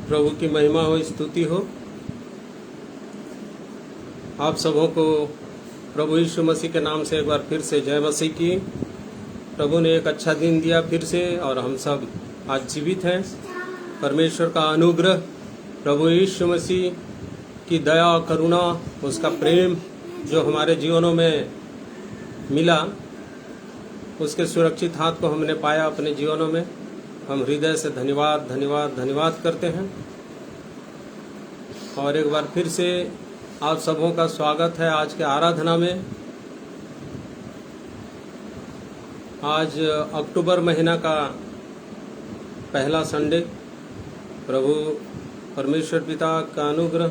प्रभु की महिमा हो, स्तुति हो। आप सबों को प्रभु यीशु मसीह के नाम से एक बार फिर से जय मसीह की। प्रभु ने एक अच्छा दिन दिया फिर से और हम सब आज जीवित हैं। परमेश्वर का अनुग्रह, प्रभु यीशु मसीह की दया, करुणा, उसका प्रेम जो हमारे जीवनों में मिला, उसके सुरक्षित हाथ को हमने पाया अपने जीवनों में। हम हृदय से धन्यवाद धन्यवाद धन्यवाद करते हैं। और एक बार फिर से आप सबों का स्वागत है आज के आराधना में। आज अक्टूबर महीना का पहला संडे। प्रभु परमेश्वर पिता का अनुग्रह,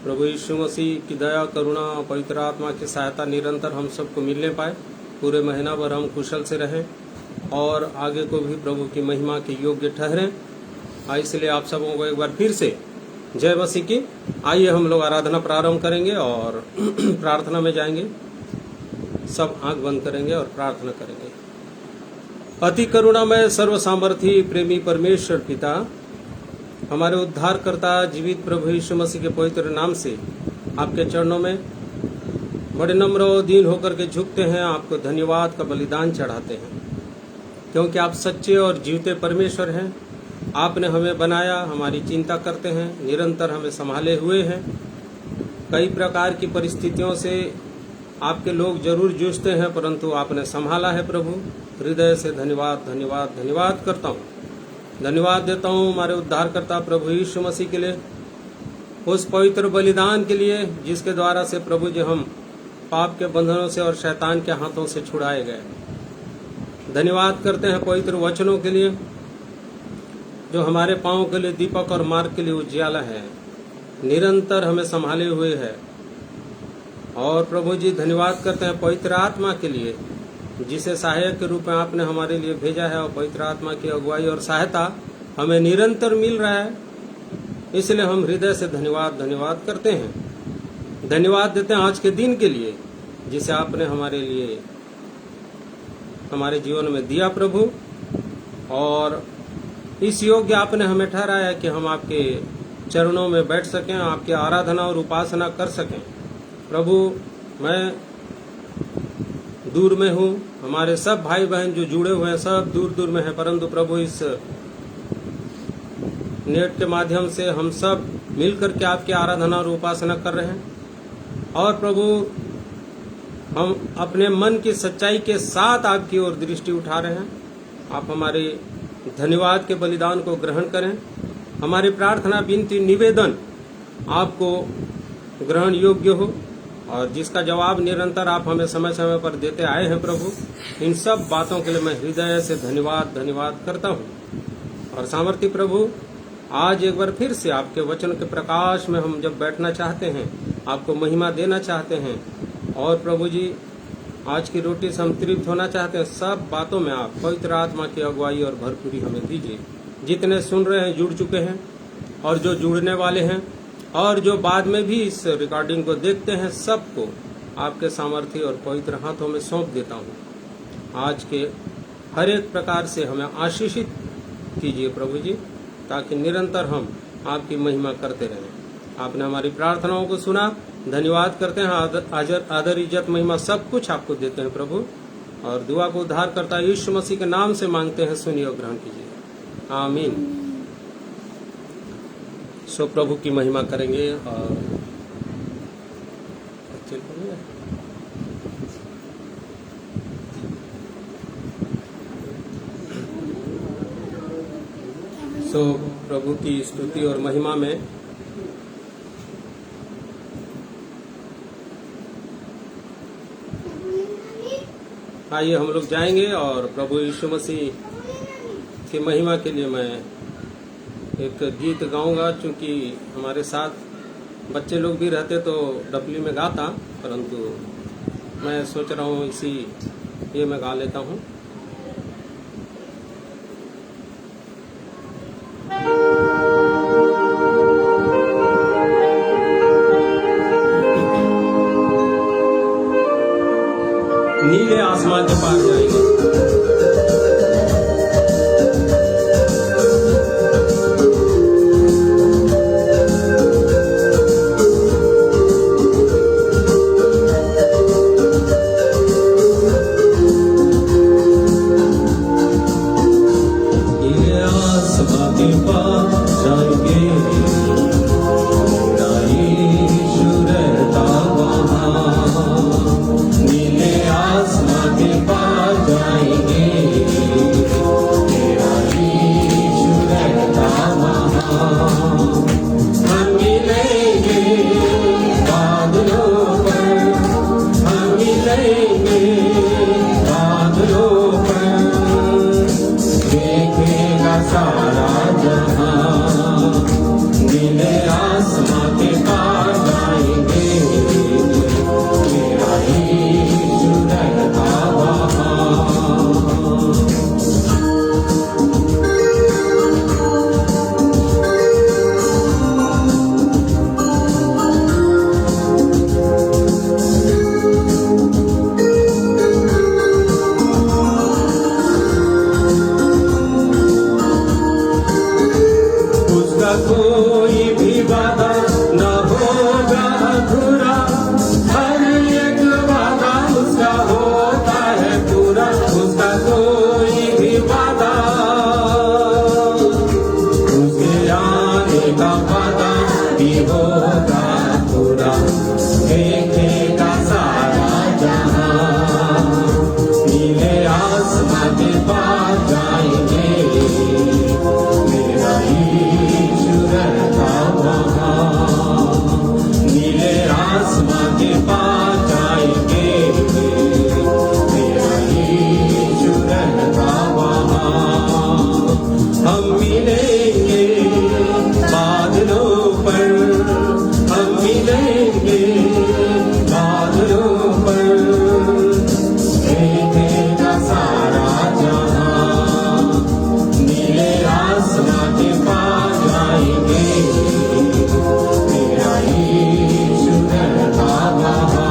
प्रभु यीशु मसीह की दया, करुणा, पवित्र आत्मा की सहायता निरंतर हम सबको मिलने पाए। पूरे महीना भर हम कुशल से रहें और आगे को भी प्रभु की महिमा के योग्य ठहरें। इसलिए आप सबों को एक बार फिर से जय मसीह की। आइए हम लोग आराधना प्रारंभ करेंगे और प्रार्थना में जाएंगे। सब आंख बंद करेंगे और प्रार्थना करेंगे। अति करुणामय, सर्व सामर्थी, प्रेमी परमेश्वर पिता, हमारे उद्धारकर्ता जीवित प्रभु यीशु मसीह के पवित्र नाम से आपके चरणों में बड़े नम्र और दीन होकर के झुकते हैं। आपको धन्यवाद का बलिदान चढ़ाते हैं, क्योंकि आप सच्चे और जीवते परमेश्वर हैं। आपने हमें बनाया, हमारी चिंता करते हैं, निरंतर हमें संभाले हुए हैं। कई प्रकार की परिस्थितियों से आपके लोग जरूर जूझते हैं, परंतु आपने संभाला है। प्रभु, हृदय से धन्यवाद धन्यवाद धन्यवाद करता हूँ। धन्यवाद देता हूँ हमारे उद्धारकर्ता प्रभु यीशु मसीह के लिए, उस पवित्र बलिदान के लिए जिसके द्वारा से प्रभु जी हम पाप के बंधनों से और शैतान के हाथों से छुड़ाए गए। धन्यवाद करते हैं पवित्र वचनों के लिए जो हमारे पांव के लिए दीपक और मार्ग के लिए उजियाला है, निरंतर हमें संभाले हुए है। और प्रभु जी धन्यवाद करते हैं पवित्र आत्मा के लिए जिसे सहायक के रूप में आपने हमारे लिए भेजा है। और पवित्र आत्मा की अगुवाई और सहायता हमें निरंतर मिल रहा है, इसलिए हम हृदय से धन्यवाद धन्यवाद करते हैं। धन्यवाद देते हैं आज के दिन के लिए जिसे आपने हमारे लिए हमारे जीवन में दिया प्रभु। और इस योग्य आपने हमें ठहराया कि हम आपके चरणों में बैठ सकें, आपकी आराधना और उपासना कर सकें। प्रभु, मैं दूर में हूँ, हमारे सब भाई बहन जो जुड़े हुए हैं सब दूर दूर में हैं, परंतु प्रभु इस नेट के माध्यम से हम सब मिलकर के आपकी आराधना और उपासना कर रहे हैं। और प्रभु, हम अपने मन की सच्चाई के साथ आपकी ओर दृष्टि उठा रहे हैं। आप हमारे धन्यवाद के बलिदान को ग्रहण करें। हमारी प्रार्थना, विनती, निवेदन आपको ग्रहण योग्य हो और जिसका जवाब निरंतर आप हमें समय समय पर देते आए हैं। प्रभु, इन सब बातों के लिए मैं हृदय से धन्यवाद धन्यवाद करता हूँ। और सामर्थी प्रभु, आज एक बार फिर से आपके वचन के प्रकाश में हम जब बैठना चाहते हैं, आपको महिमा देना चाहते हैं और प्रभु जी आज की रोटी से हम तृप्त होना चाहते हैं, सब बातों में आप पवित्र आत्मा की अगुवाई और भरपूरी हमें दीजिए। जितने सुन रहे हैं, जुड़ चुके हैं और जो जुड़ने वाले हैं और जो बाद में भी इस रिकॉर्डिंग को देखते हैं, सबको आपके सामर्थ्य और पवित्र हाथों में सौंप देता हूँ। आज के हर एक प्रकार से हमें आशीषित कीजिए प्रभु जी, ताकि निरंतर हम आपकी महिमा करते रहें। आपने हमारी प्रार्थनाओं को सुना, धन्यवाद करते हैं। आदर इज्जत महिमा सब कुछ आपको देते हैं प्रभु। और दुआ को उद्धार करता यीशु मसीह के नाम से मांगते हैं, सुनिए और ग्रहण कीजिए, आमीन। सो प्रभु की महिमा करेंगे। और सो प्रभु की स्तुति और महिमा में आइए हम लोग जाएंगे। और प्रभु यीशु मसीह की महिमा के लिए मैं एक गीत गाऊंगा। चूंकि हमारे साथ बच्चे लोग भी रहते तो डपली में गाता, परंतु मैं सोच रहा हूँ इसी ये मैं गा लेता हूँ। नीले आसमान के पार जाएंगे। उसका कोई भी वादा न होगा अधूरा, हर एक वादा उसका होता है पूरा, उसका कोई भी वादा, उसके आने का वादा भी होगा पूरा। देखेगा सारा जहां, नीले आसमां के पार जाएंगे, मेरा यीशु रहता वहां। नीले आसमां के पार जाएंगे, मेरा यीशु रहता वहां। हम मिलेंगे बादलों पर, हम मिलेंगे बादलों पर, देखेगा सारा जहां, नीले आसमां के पार जाएंगे, मेरा यीशु रहता वहां।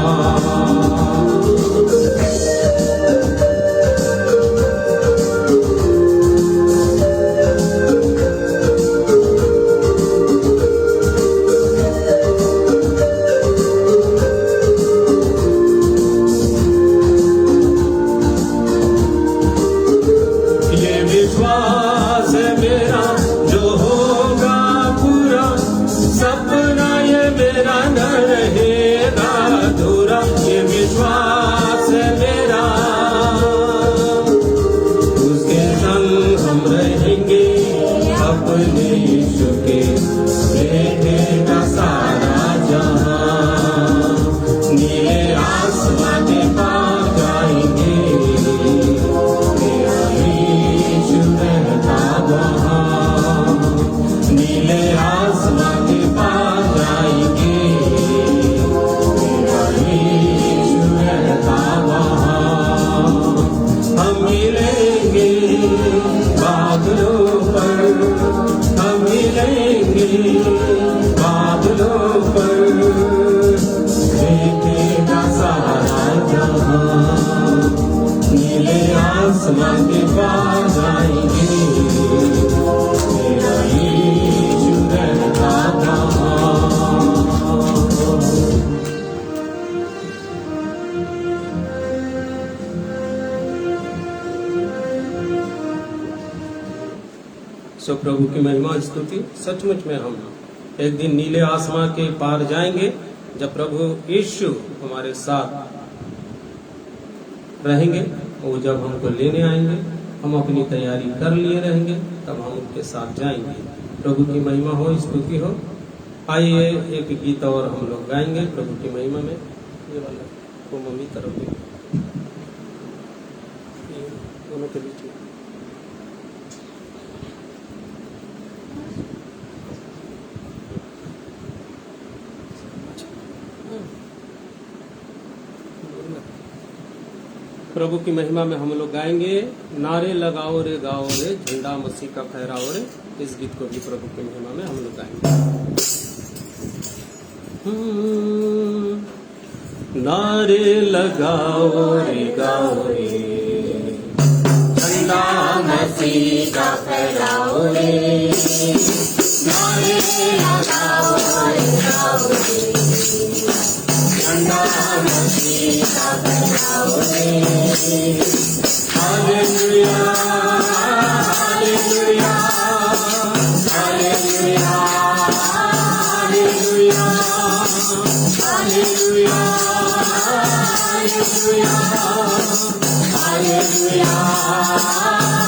ये विश्वास है मेरा जो होगा पूरा, सपना ये मेरा न रहेगा अधूरा। ये विश्वास है मेरा, उसके संग हम रहेंगे अपने यीशु के, देखेगा सारा जहां, नीले आसमां के पार जाएंगे, मेरा यीशु रहता वहां। नीले आसमां के पार जाएंगे, मेरा यीशु रहता वहां। हम मिलेंगे बादलों पर, हम मिलेंगे बादलों पर, देखेगा सारा जहां, नीले आसमां के पार जाएंगे, मेरा यीशु रहता वहां। सो प्रभु की महिमा स्तुति। सचमुच में हम एक दिन नीले आसमां के पार जाएंगे, जब प्रभु यीशु हमारे साथ रहेंगे। वो जब हमको लेने आएंगे, हम अपनी तैयारी कर लिए रहेंगे, तब हम उनके साथ जाएंगे। प्रभु की महिमा हो, स्तुति हो। आइए एक गीत और हम लोग गाएंगे प्रभु की महिमा में। ये वाला वो मम्मी तरफ भी, दोनों के बीच में। प्रभु की महिमा में हम लोग गाएंगे, नारे लगाओ रे गाओ रे, झंडा मसीह का फहराओ रे। इस गीत को भी प्रभु की महिमा में हम लोग गाएंगे। नारे लगाओ रे गाओ रे, झंडा मसीह का फहराओ रे। नारे लगाओ रे गाओ रे, झंडा मसीह का फहराओ रे। Hallelujah hallelujah hallelujah hallelujah hallelujah hallelujah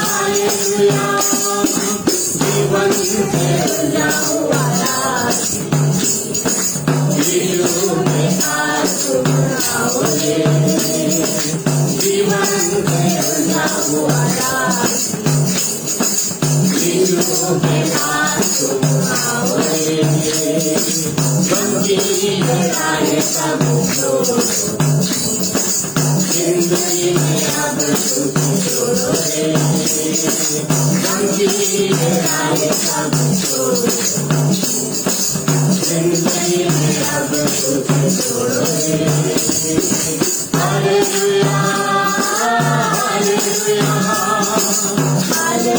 hallelujah. जीवन से जुड़ा हुआ यीशु में साथ बुलाओ रे। जीवन से जुड़ा हुआ यीशु में साथ बुलाओ रे। बंदी कराए सब जिंदगी में अब तुझे छोड़ो रे। बंदी कराए सब जिंदगी में अब तुझे छोड़ो रे। हालेलुया हालेलुया हालेलुया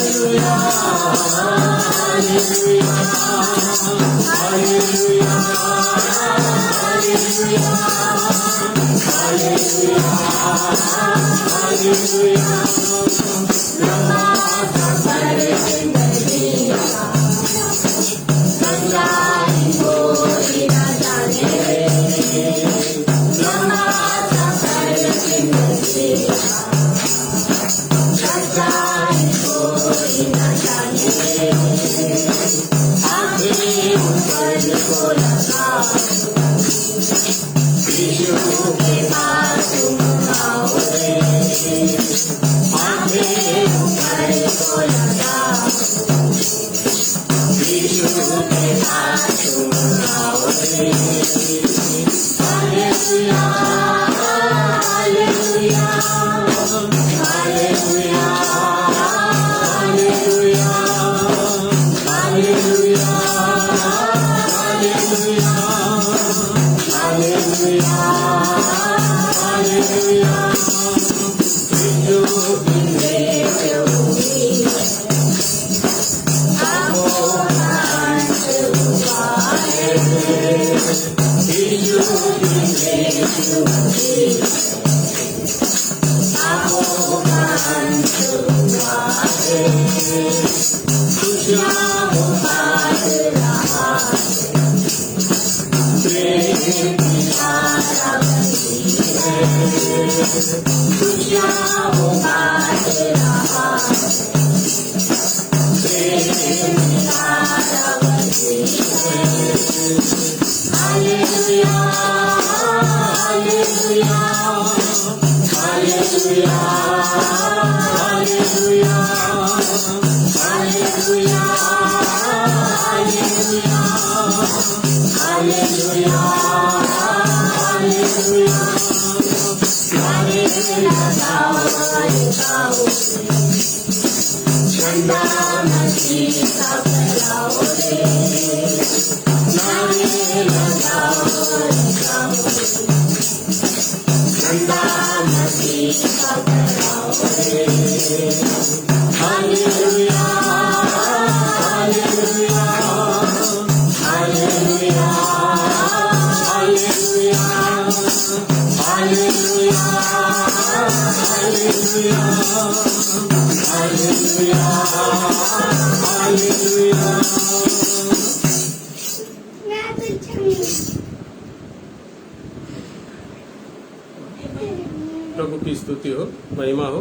प्रभु की स्तुति हो, महिमा हो।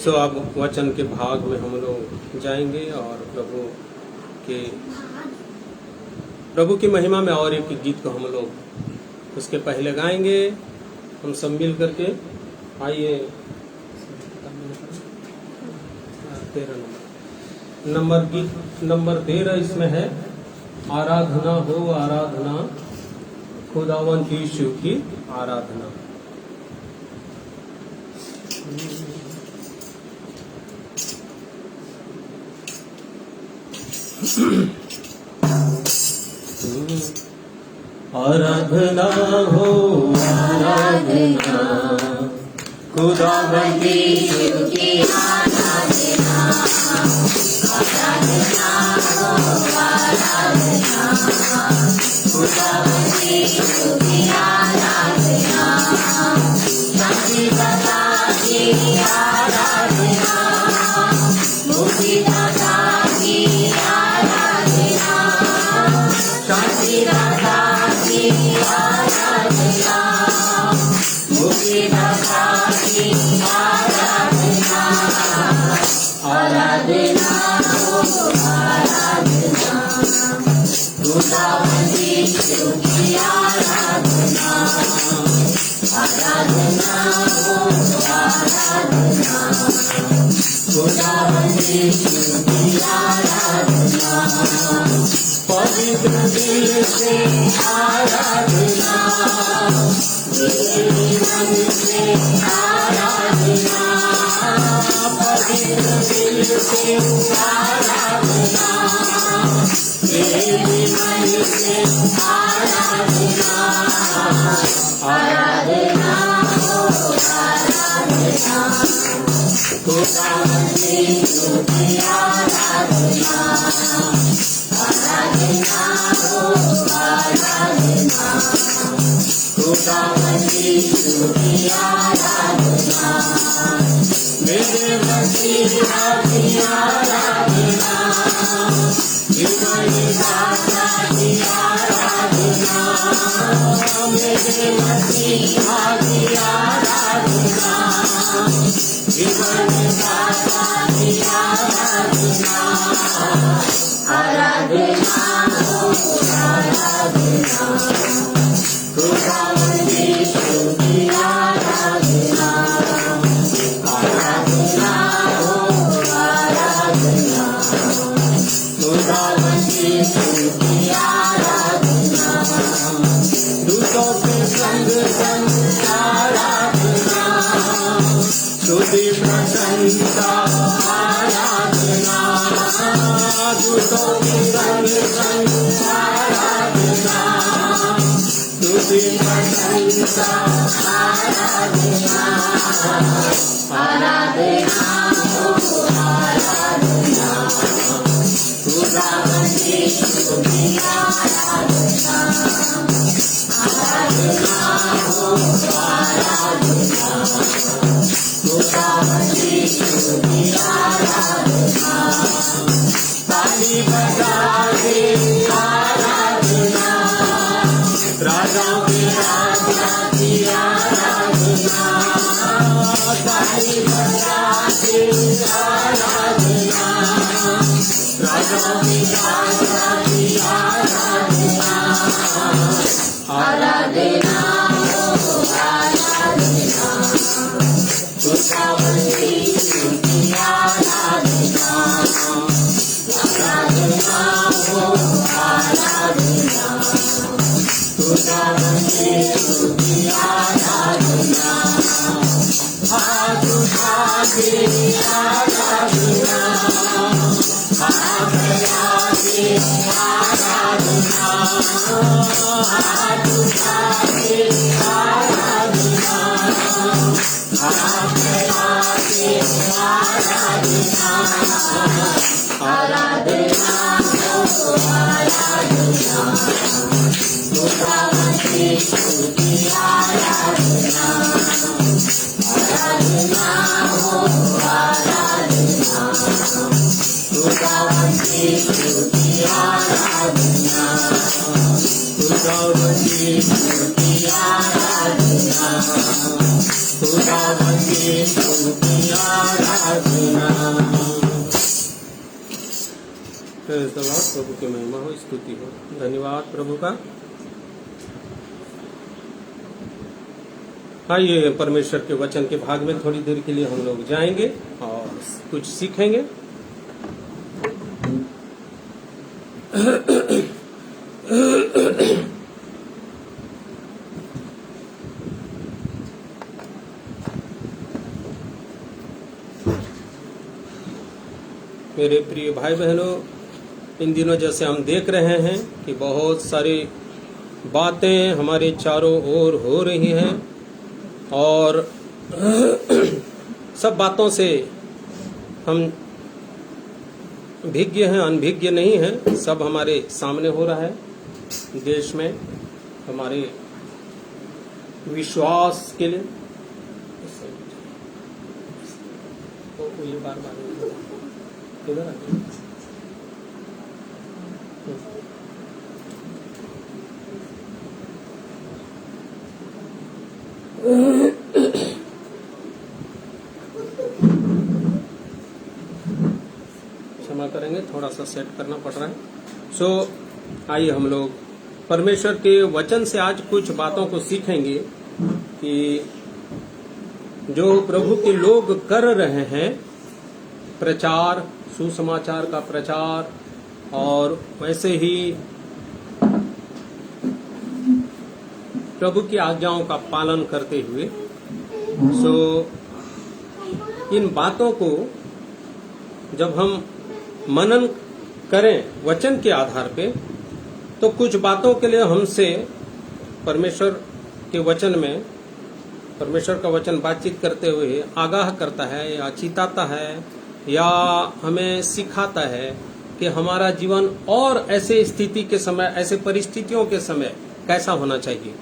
सो अब वचन के भाग में हम लोग जाएंगे और प्रभु की महिमा में और एक गीत को हम लोग उसके पहले गाएंगे। हम सब मिल करके आइए। 13 गीत नंबर 13 इसमें है, आराधना हो आराधना, खुदावंत यीशु की आराधना। आराधना हो आराधना, खुदावंत यीशु की आराधना। आराधना हो आराधना, खुदावंत यीशु की आराधना। शांतिदाता की आराधना, मुक्तिदाता की आराधना। शांतिदाता की आराधना, मुक्तिदाता की आराधना। आराधना हो आराधना, खुदावंत यीशु की आराधना। आराधना हो आराधना, खुदावंत यीशु की आराधना। पवित्र दिल से आराधना, दिल मन से आराधना। पवित्र दिल से आराधना, दिल मन से आराधना। आराधना हो आराधना, मेरे मसीहा की आराधना, जीवन दाता की आराधना, मेरे मसीहा की आराधना, जीवन दाता की आराधना, आराधना हो आराधना, खुदावंदी की आराधना, आराधना हो आराधना, खुदावंदी की आराधना, दूतों के संग संग आराधना, स्तुति प्रशंसा आराधना, दूतों के संग संग आराधना, स्तुति प्रशंसा आराधना, आराधना हो आराधना, खुदावंदी की आराधना, आराधना हो आराधना, खुदावंदी की आराधना, ताली बजा के आराधना, राजाओं के राजा की आराधना, ताली बजा के आराधना, राजाओं के राजा की आराधना, आराधना हो आराधना, खुदावंदी की आराधना, आराधना हो आराधना, खुदावंदी की आराधना, हाथ उठा के आराधना, हाथ लगा के आराधना, हाथ उठा के आराधना, हाथ लगा के आराधना, आराधना हो आराधना, खुदावंदी की आराधना, आराधना हो आराधना, खुदावंदी की आराधना, खुदावंदी की आराधना, खुदावंदी की आराधना। प्रभु की महिमा हो, स्तुति हो। धन्यवाद प्रभु का। आइए परमेश्वर के वचन के भाग में थोड़ी देर के लिए हम लोग जाएंगे और कुछ सीखेंगे। मेरे प्रिय भाई बहनों, इन दिनों जैसे हम देख रहे हैं कि बहुत सारी बातें हमारे चारों ओर हो रही हैं और सब बातों से हम भिज्ञ हैं, अनभिज्ञ नहीं हैं। सब हमारे सामने हो रहा है। देश में हमारे विश्वास के लिए ये बार बार इधर क्षमा करेंगे, थोड़ा सा सेट करना पड़ रहा है। आइए हम लोग परमेश्वर के वचन से आज कुछ बातों को सीखेंगे कि जो प्रभु के लोग कर रहे हैं, प्रचार, सुसमाचार का प्रचार, और वैसे ही प्रभु की आज्ञाओं का पालन करते हुए, इन बातों को जब हम मनन करें वचन के आधार पे, तो कुछ बातों के लिए हमसे परमेश्वर के वचन में परमेश्वर का वचन बातचीत करते हुए आगाह करता है या चिताता है या हमें सिखाता है कि हमारा जीवन और ऐसे स्थिति के समय, ऐसे परिस्थितियों के समय कैसा होना चाहिए।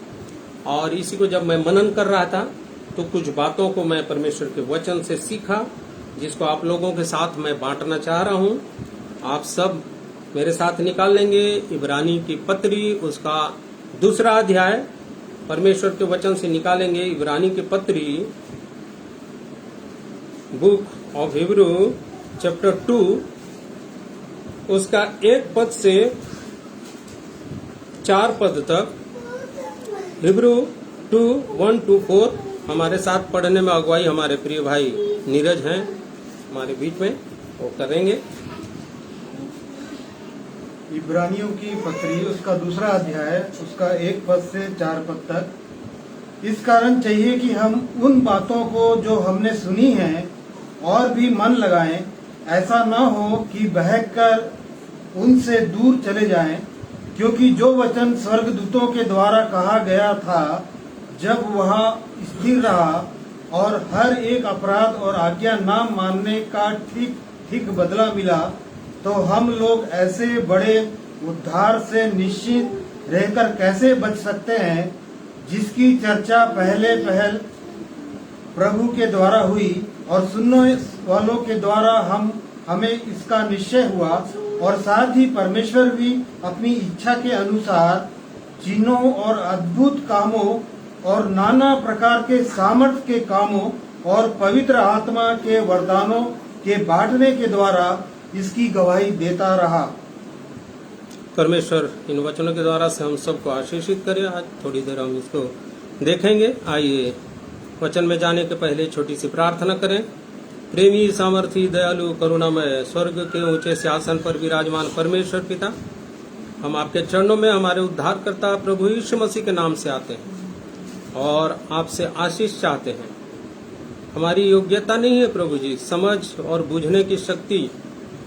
और इसी को जब मैं मनन कर रहा था तो कुछ बातों को मैं परमेश्वर के वचन से सीखा, जिसको आप लोगों के साथ मैं बांटना चाह रहा हूँ। आप सब मेरे साथ निकाल लेंगे इब्रानी की पत्री, उसका 2 अध्याय परमेश्वर के वचन से निकालेंगे। इब्रानी की पत्री, बुक ऑफ हिब्रू चैप्टर 2, उसका 1 पद से 4 पद तक। हिब्रू 2:1-4। हमारे साथ पढ़ने में अगुवाई हमारे प्रिय भाई नीरज हैं हमारे बीच में, वो करेंगे। इब्रानियों की पत्री, उसका 2 अध्याय, उसका 1 पद से 4 पद तक। इस कारण चाहिए कि हम उन बातों को जो हमने सुनी हैं और भी मन लगाएं, ऐसा न हो कि बहककर उनसे दूर चले जाएं, क्योंकि जो वचन स्वर्गदूतों के द्वारा कहा गया था, जब वह स्थिर रहा और हर एक अपराध और आज्ञा न मानने का ठीक ठीक बदला मिला, तो हम लोग ऐसे बड़े उद्धार से निश्चित रहकर कैसे बच सकते हैं, जिसकी चर्चा पहले प्रभु के द्वारा हुई और सुनने वालों के द्वारा हमें इसका निश्चय हुआ, और साथ ही परमेश्वर भी अपनी इच्छा के अनुसार चिन्हों और अद्भुत कामों और नाना प्रकार के सामर्थ्य के कामों और पवित्र आत्मा के वरदानों के बांटने के द्वारा इसकी गवाही देता रहा। परमेश्वर इन वचनों के द्वारा से हम सबको आशीषित करे। आज थोड़ी देर हम इसको देखेंगे। आइए वचन में जाने के पहले छोटी सी प्रार्थना करें। प्रेमी, सामर्थी, दयालु, करुणामय, स्वर्ग के ऊंचे सिंहासन पर विराजमान परमेश्वर पिता, हम आपके चरणों में हमारे उद्धारकर्ता प्रभु यीशु मसीह के नाम से आते हैं और आपसे आशीष चाहते हैं। हमारी योग्यता नहीं है प्रभु जी, समझ और बूझने की शक्ति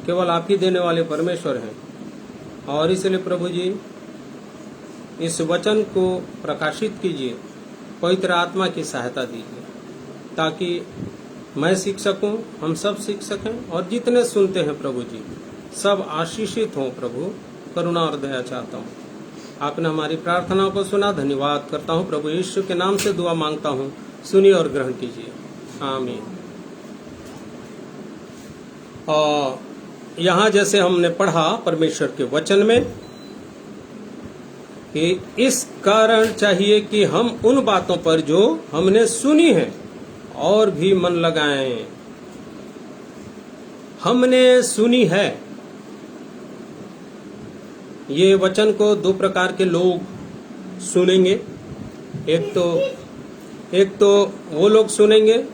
केवल आप ही देने वाले परमेश्वर हैं। और इसलिए प्रभु जी, इस वचन को प्रकाशित कीजिए, पवित्र आत्मा की सहायता दीजिए, ताकि मैं सीख सकूं, हम सब सीख सकें, और जितने सुनते हैं प्रभु जी सब आशीषित हों। प्रभु करुणा और दया चाहता हूं। आपने हमारी प्रार्थनाओं को सुना, धन्यवाद करता हूं। प्रभु यीशु के नाम से दुआ मांगता हूं, सुनिए और ग्रहण कीजिए, आमीन। और यहाँ जैसे हमने पढ़ा परमेश्वर के वचन में कि इस कारण चाहिए कि हम उन बातों पर जो हमने सुनी है और भी मन लगाएं। हमने सुनी है, ये वचन को 2 प्रकार के लोग सुनेंगे। एक तो वो लोग सुनेंगे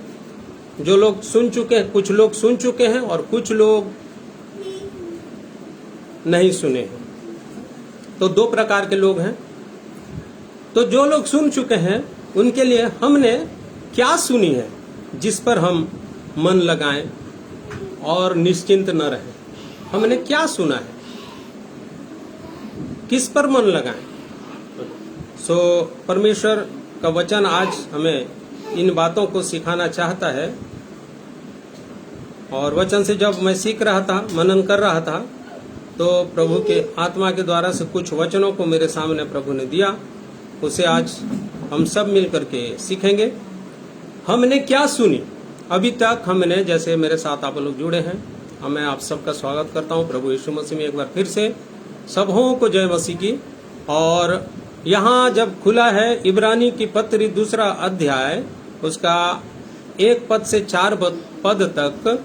जो लोग सुन चुके हैं, कुछ लोग सुन चुके हैं और कुछ लोग नहीं सुने हैं। तो 2 प्रकार के लोग हैं। तो जो लोग सुन चुके हैं उनके लिए हमने क्या सुनी है जिस पर हम मन लगाएं और निश्चिंत न रहें। हमने क्या सुना है, किस पर मन लगाएं। परमेश्वर का वचन आज हमें इन बातों को सिखाना चाहता है। और वचन से जब मैं सीख रहा था, मनन कर रहा था, तो प्रभु के आत्मा के द्वारा से कुछ वचनों को मेरे सामने प्रभु ने दिया, उसे आज हम सब मिल करके सीखेंगे। हमने क्या सुनी अभी तक। हमने, जैसे मेरे साथ आप लोग जुड़े हैं, मैं आप सबका स्वागत करता हूं प्रभु यीशु मसीह में एक बार फिर से। सबों को जय मसीह की। और यहाँ जब खुला है इब्रानी की पत्री 2 अध्याय, उसका 1 पद से 4 पद तक,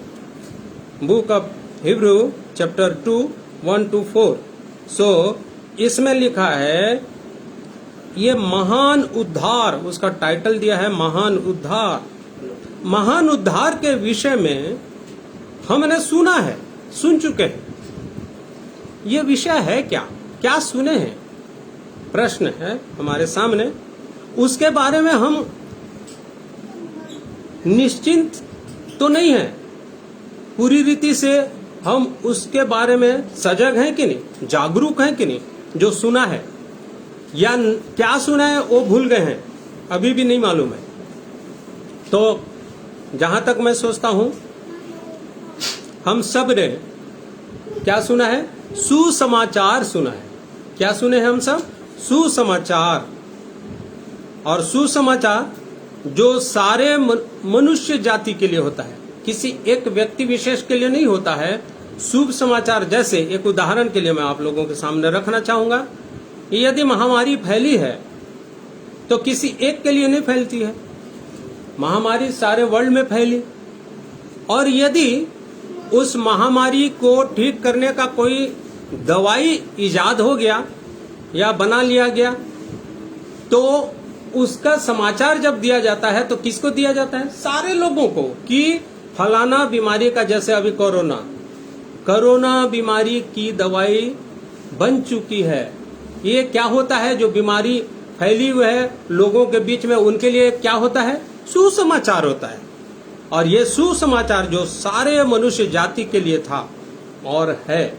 बुक ऑफ हिब्रू चैप्टर 2:1-4। इसमें लिखा है, ये महान उद्धार, उसका टाइटल दिया है महान उद्धार। महान उद्धार के विषय में हमने सुना है, सुन चुके हैं। ये विषय है क्या, क्या सुने हैं, प्रश्न है हमारे सामने। उसके बारे में हम निश्चिंत तो नहीं है, पूरी रीति से हम उसके बारे में सजग हैं कि नहीं, जागरूक हैं कि नहीं। जो सुना है या क्या सुना है वो भूल गए हैं, अभी भी नहीं मालूम है। तो जहां तक मैं सोचता हूं, हम सब ने क्या सुना है? सुसमाचार सुना है। क्या सुने हैं हम सब? सुसमाचार। और सुसमाचार जो सारे मनुष्य जाति के लिए होता है, किसी एक व्यक्ति विशेष के लिए नहीं होता है। शुभ समाचार, जैसे एक उदाहरण के लिए मैं आप लोगों के सामने रखना चाहूंगा, यदि महामारी फैली है तो किसी एक के लिए नहीं फैलती है, महामारी सारे वर्ल्ड में फैली। और यदि उस महामारी को ठीक करने का कोई दवाई इजाद हो गया या बना लिया गया, तो उसका समाचार जब दिया जाता है तो किसको दिया जाता है? सारे लोगों को, कि फलाना बीमारी का, जैसे अभी कोरोना बीमारी की दवाई बन चुकी है। ये क्या होता है? जो बीमारी फैली हुई है लोगों के बीच में, उनके लिए क्या होता है? सुसमाचार होता है। और ये सुसमाचार जो सारे मनुष्य जाति के लिए था और है,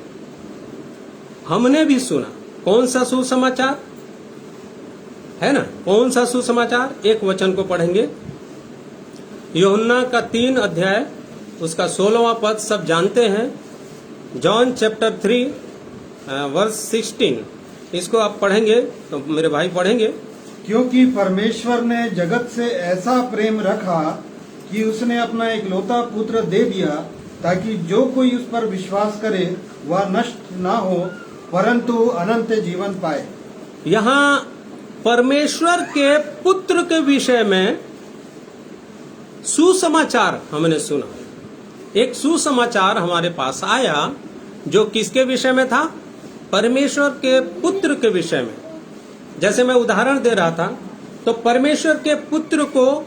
हमने भी सुना। कौन सा सुसमाचार है ना? कौन सा सुसमाचार? एक वचन को पढ़ेंगे, यूहन्ना का 3 अध्याय उसका 16वां पद, सब जानते हैं। जॉन चैप्टर 3 वर्स 16, इसको आप पढ़ेंगे तो मेरे भाई पढ़ेंगे। क्योंकि परमेश्वर ने जगत से ऐसा प्रेम रखा कि उसने अपना एकलौता पुत्र दे दिया, ताकि जो कोई उस पर विश्वास करे वह नष्ट ना हो परंतु अनंत जीवन पाए। यहाँ परमेश्वर के पुत्र के विषय में सुसमाचार हमने सुना। एक सुसमाचार हमारे पास आया जो किसके विषय में था? परमेश्वर के पुत्र के विषय में। जैसे मैं उदाहरण दे रहा था, तो परमेश्वर के पुत्र को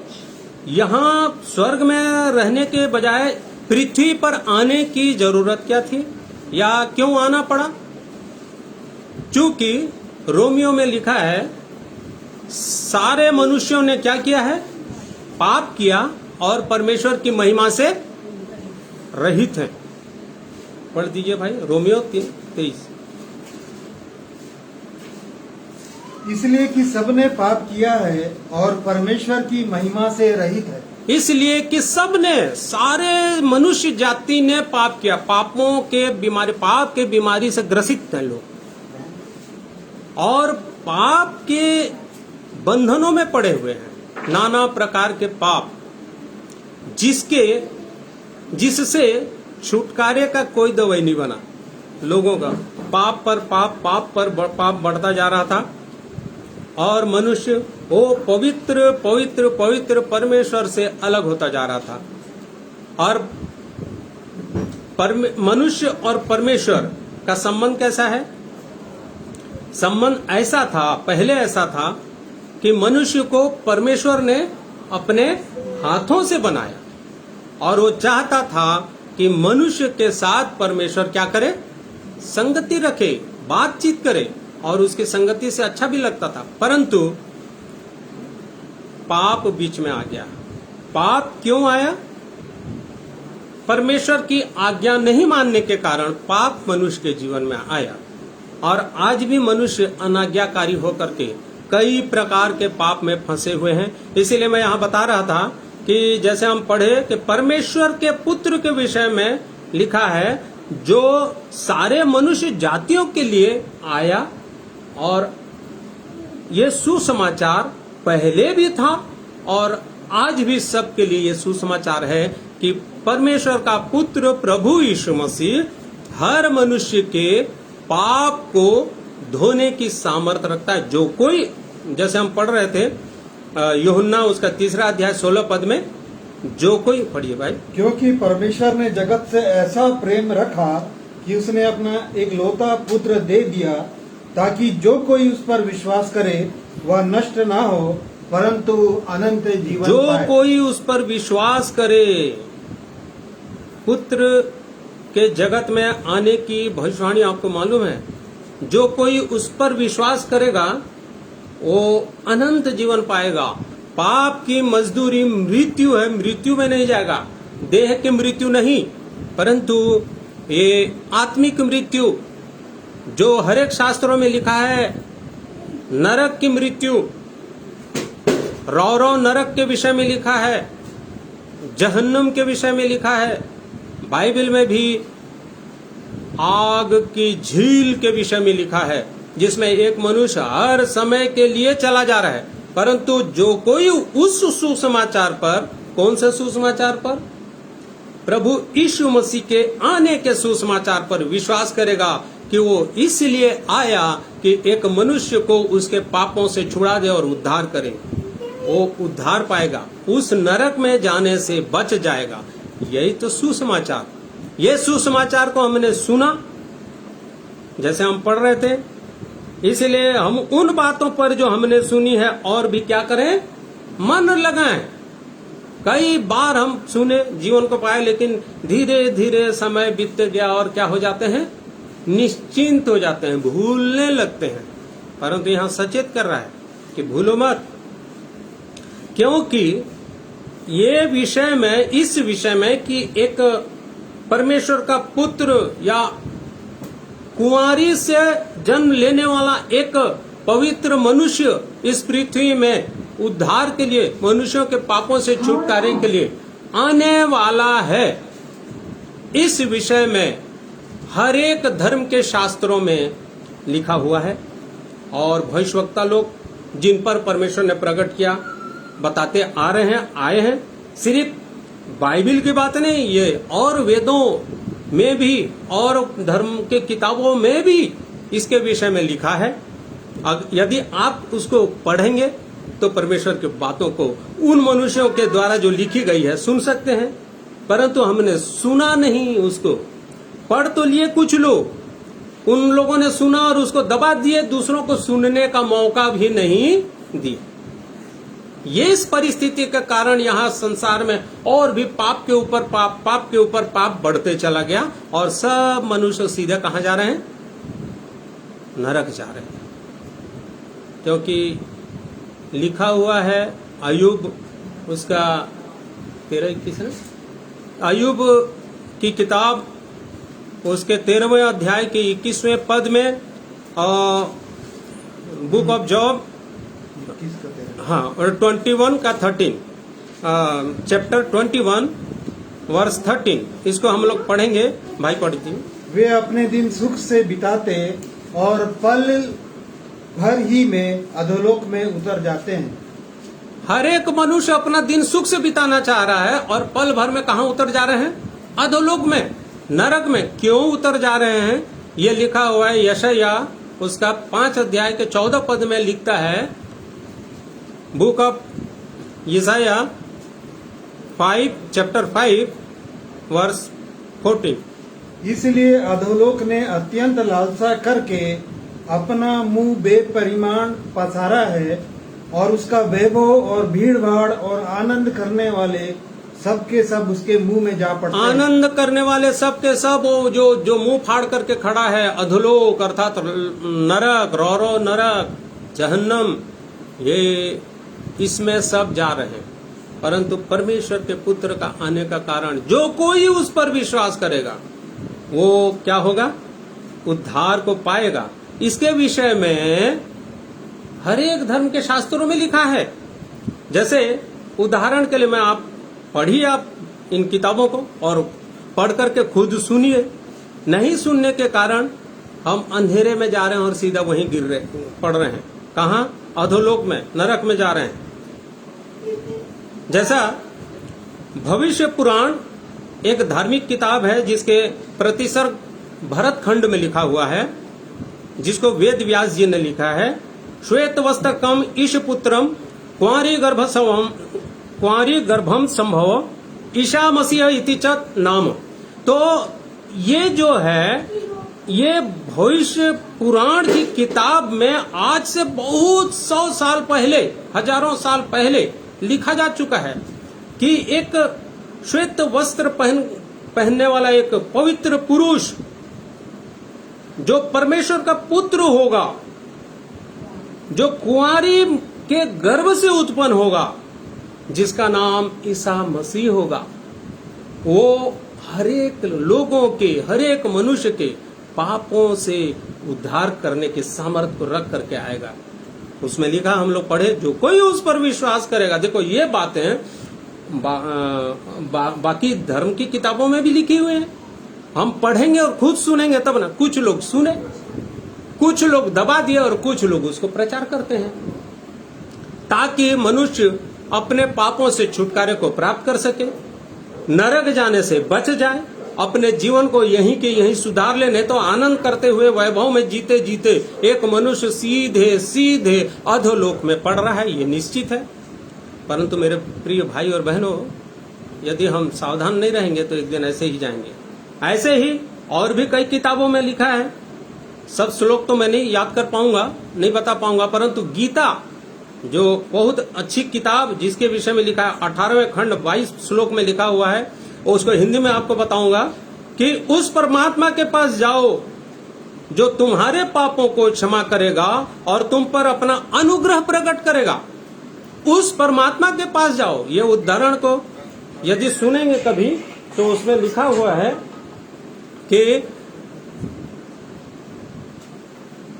यहाँ स्वर्ग में रहने के बजाय पृथ्वी पर आने की जरूरत क्या थी, या क्यों आना पड़ा? क्योंकि रोमियो में लिखा है, सारे मनुष्यों ने क्या किया है? पाप किया और परमेश्वर की महिमा से रहित हैं। पढ़ दीजिए भाई, रोमियो 3:23। इसलिए कि सबने पाप किया है और परमेश्वर की महिमा से रहित है। इसलिए कि सबने, सारे मनुष्य जाति ने पाप किया। पापों के बीमारी, पाप के बीमारी से ग्रसित हैं लोग, और पाप के बंधनों में पड़े हुए हैं, नाना प्रकार के पाप, जिससे छुटकारे का कोई दवाई नहीं बना। लोगों का पाप पर पाप बढ़ता जा रहा था, और मनुष्य वो पवित्र पवित्र पवित्र परमेश्वर से अलग होता जा रहा था। और मनुष्य और परमेश्वर का संबंध कैसा है? संबंध ऐसा था, पहले ऐसा था कि मनुष्य को परमेश्वर ने अपने हाथों से बनाया, और वो चाहता था कि मनुष्य के साथ परमेश्वर क्या करे? संगति रखे, बातचीत करे, और उसकी संगति से अच्छा भी लगता था। परंतु पाप बीच में आ गया। पाप क्यों आया? परमेश्वर की आज्ञा नहीं मानने के कारण पाप मनुष्य के जीवन में आया, और आज भी मनुष्य अनाज्ञाकारी होकर के कई प्रकार के पाप में फंसे हुए हैं। इसीलिए मैं यहाँ बता रहा था कि जैसे हम पढ़े कि परमेश्वर के पुत्र के विषय में लिखा है, जो सारे मनुष्य जातियों के लिए आया। और ये सुसमाचार पहले भी था और आज भी सबके लिए ये सुसमाचार है कि परमेश्वर का पुत्र प्रभु यीशु मसीह हर मनुष्य के पाप को धोने की सामर्थ्य रखता है। जो कोई, जैसे हम पढ़ रहे थे यूहन्ना उसका 3 अध्याय 16 पद में, जो कोई, पढ़िए भाई। क्योंकि परमेश्वर ने जगत से ऐसा प्रेम रखा कि उसने अपना एकलौता पुत्र दे दिया, ताकि जो कोई उस पर विश्वास करे वह नष्ट ना हो परंतु अनंत जीवन जो पाए। कोई उस पर विश्वास करे। पुत्र के जगत में आने की भविष्यवाणी आपको मालूम है। जो कोई उस पर विश्वास करेगा वो अनंत जीवन पाएगा। पाप की मजदूरी मृत्यु है, मृत्यु में नहीं जाएगा। देह की मृत्यु नहीं, परंतु ये आत्मिक मृत्यु जो हर एक शास्त्रों में लिखा है। नरक की मृत्यु, रौरव नरक के विषय में लिखा है। जहन्नुम के विषय में लिखा है, बाइबल में भी आग की झील के विषय में लिखा है, जिसमें एक मनुष्य हर समय के लिए चला जा रहा है। परंतु जो कोई उस सुसमाचार पर, कौन से सुसमाचार पर? प्रभु यीशु मसीह के आने के सुसमाचार पर विश्वास करेगा कि वो इसलिए आया कि एक मनुष्य को उसके पापों से छुड़ा दे और उद्धार करे, वो उद्धार पाएगा, उस नरक में जाने से बच जाएगा। यही तो सुसमाचार। ये सुसमाचार को हमने सुना, जैसे हम पढ़ रहे थे, इसलिए हम उन बातों पर जो हमने सुनी है और भी क्या करें? मन लगाएं। कई बार हम सुने, जीवन को पाए, लेकिन धीरे धीरे समय बीतते गया और क्या हो जाते हैं? निश्चिंत हो जाते हैं, भूलने लगते हैं। परंतु यहां सचेत कर रहा है कि भूलो मत, क्योंकि ये विषय में, इस विषय में कि एक परमेश्वर का पुत्र या कुंवारी से जन्म लेने वाला एक पवित्र मनुष्य इस पृथ्वी में उद्धार के लिए, मनुष्यों के पापों से छुटकारे के लिए आने वाला है, इस विषय में हर एक धर्म के शास्त्रों में लिखा हुआ है। और भविष्यवक्ता लोग जिन पर परमेश्वर ने प्रकट किया बताते आ रहे हैं, आए हैं। सिर्फ बाइबल की बात नहीं, ये और वेदों में भी और धर्म के किताबों में भी इसके विषय में लिखा है। यदि आप उसको पढ़ेंगे तो परमेश्वर की बातों को उन मनुष्यों के द्वारा जो लिखी गई है सुन सकते हैं। परंतु हमने सुना नहीं, उसको पढ़ तो लिए कुछ लोग, उन लोगों ने सुना और उसको दबा दिए, दूसरों को सुनने का मौका भी नहीं दिया। ये इस परिस्थिति के कारण यहाँ संसार में और भी पाप के ऊपर पाप, पाप के ऊपर पाप बढ़ते चला गया और सब मनुष्य सीधे कहाँ जा रहे हैं? नरक जा रहे हैं। क्योंकि लिखा हुआ है, अय्यूब उसका 13-21 है, अय्यूब की किताब उसके 13वें अध्याय के 21वें पद में, बुक ऑफ जॉब, हाँ, और 21 का 13, चैप्टर 21 वर्स 13, इसको हम लोग पढ़ेंगे। भाई पढ़ दीजिए। वे अपने दिन सुख से बिताते और पल भर ही में अधोलोक में उतर जाते हैं। हर एक मनुष्य अपना दिन सुख से बिताना चाह रहा है और पल भर में कहाँ उतर जा रहे हैं? अधोलोक में, नरक में। क्यों उतर जा रहे हैं? ये लिखा हुआ है यशायाह उसका 5 अध्याय के 14 पद में लिखता है, बुक ऑफ यशायाह 5 चैप्टर 5 वर्स 14। इसलिए अधोलोक ने अत्यंत लालसा करके अपना मुंह बेपरिमाण पसारा है और उसका वैभव और भीड़ भाड़ और आनंद करने वाले सबके सब उसके मुंह में जा पड़ते हैं। आनंद करने वाले सबके सब वो जो मुंह फाड़ करके खड़ा है, अधोलोक अर्थात नरक, रौरो नरक, जहन्नम, ये इसमें सब जा रहे हैं। परंतु परमेश्वर के पुत्र का आने का कारण जो कोई उस पर विश्वास करेगा वो क्या होगा? उद्धार को पाएगा। इसके विषय में हर एक धर्म के शास्त्रों में लिखा है। जैसे उदाहरण के लिए मैं आप पढ़िए, आप इन किताबों को और पढ़ करके खुद सुनिए। नहीं सुनने के कारण हम अंधेरे में जा रहे हैं और सीधा वहीं पड़ रहे हैं। कहाँ? अधोलोक में, नरक में जा रहे हैं। जैसा भविष्य पुराण एक धार्मिक किताब है जिसके प्रतिसर्ग भरत खंड में लिखा हुआ है, जिसको वेद व्यास जी ने लिखा है। श्वेत वस्त्रकम ईश पुत्रम कुंवारी गर्भम संभव ईशा मसीह इति च नाम। तो ये जो है, ये भविष्य पुराण की किताब में आज से बहुत 100 साल पहले, हजारों साल पहले लिखा जा चुका है कि एक श्वेत वस्त्र पहनने वाला एक पवित्र पुरुष जो परमेश्वर का पुत्र होगा, जो कुंवारी के गर्भ से उत्पन्न होगा, जिसका नाम ईसा मसीह होगा, वो हर एक लोगों के, हर एक मनुष्य के पापों से उद्धार करने के सामर्थ्य को रख करके आएगा। उसमें लिखा, हम लोग पढ़े, जो कोई उस पर विश्वास करेगा। देखो ये बातें बाकी धर्म की किताबों में भी लिखी हुई है। हम पढ़ेंगे और खुद सुनेंगे तब ना। कुछ लोग सुने, कुछ लोग दबा दिए और कुछ लोग उसको प्रचार करते हैं, ताकि मनुष्य अपने पापों से छुटकारे को प्राप्त कर सके, नरक जाने से बच जाए, अपने जीवन को यहीं के यहीं सुधार ले। नहीं तो आनंद करते हुए वैभव में जीते जीते एक मनुष्य सीधे सीधे अधोलोक में पड़ रहा है, ये निश्चित है। परंतु मेरे प्रिय भाई और बहनों, यदि हम सावधान नहीं रहेंगे तो एक दिन ऐसे ही जाएंगे। ऐसे ही और भी कई किताबों में लिखा है, सब श्लोक तो मैं नहीं याद कर पाऊंगा, नहीं बता पाऊंगा, परंतु गीता जो बहुत अच्छी किताब जिसके विषय में लिखा है, 18वें खंड 22 श्लोक में लिखा हुआ है, उसको हिंदी में आपको बताऊंगा कि उस परमात्मा के पास जाओ जो तुम्हारे पापों को क्षमा करेगा और तुम पर अपना अनुग्रह प्रकट करेगा। उस परमात्मा के पास जाओ। ये उदाहरण को यदि सुनेंगे कभी तो उसमें लिखा हुआ है कि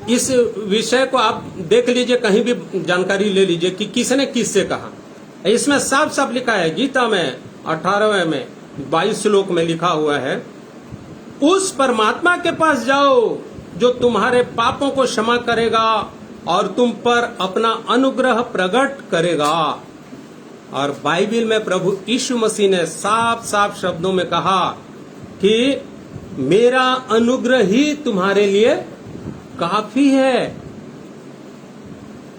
इस विषय को आप देख लीजिए, कहीं भी जानकारी ले लीजिए कि किसने किससे कहा। इसमें साफ साफ लिखा है, गीता में 18वें में 22 श्लोक में लिखा हुआ है, उस परमात्मा के पास जाओ जो तुम्हारे पापों को क्षमा करेगा और तुम पर अपना अनुग्रह प्रकट करेगा। और बाइबल में प्रभु यीशु मसीह ने साफ साफ शब्दों में कहा कि मेरा अनुग्रह ही तुम्हारे लिए काफी है।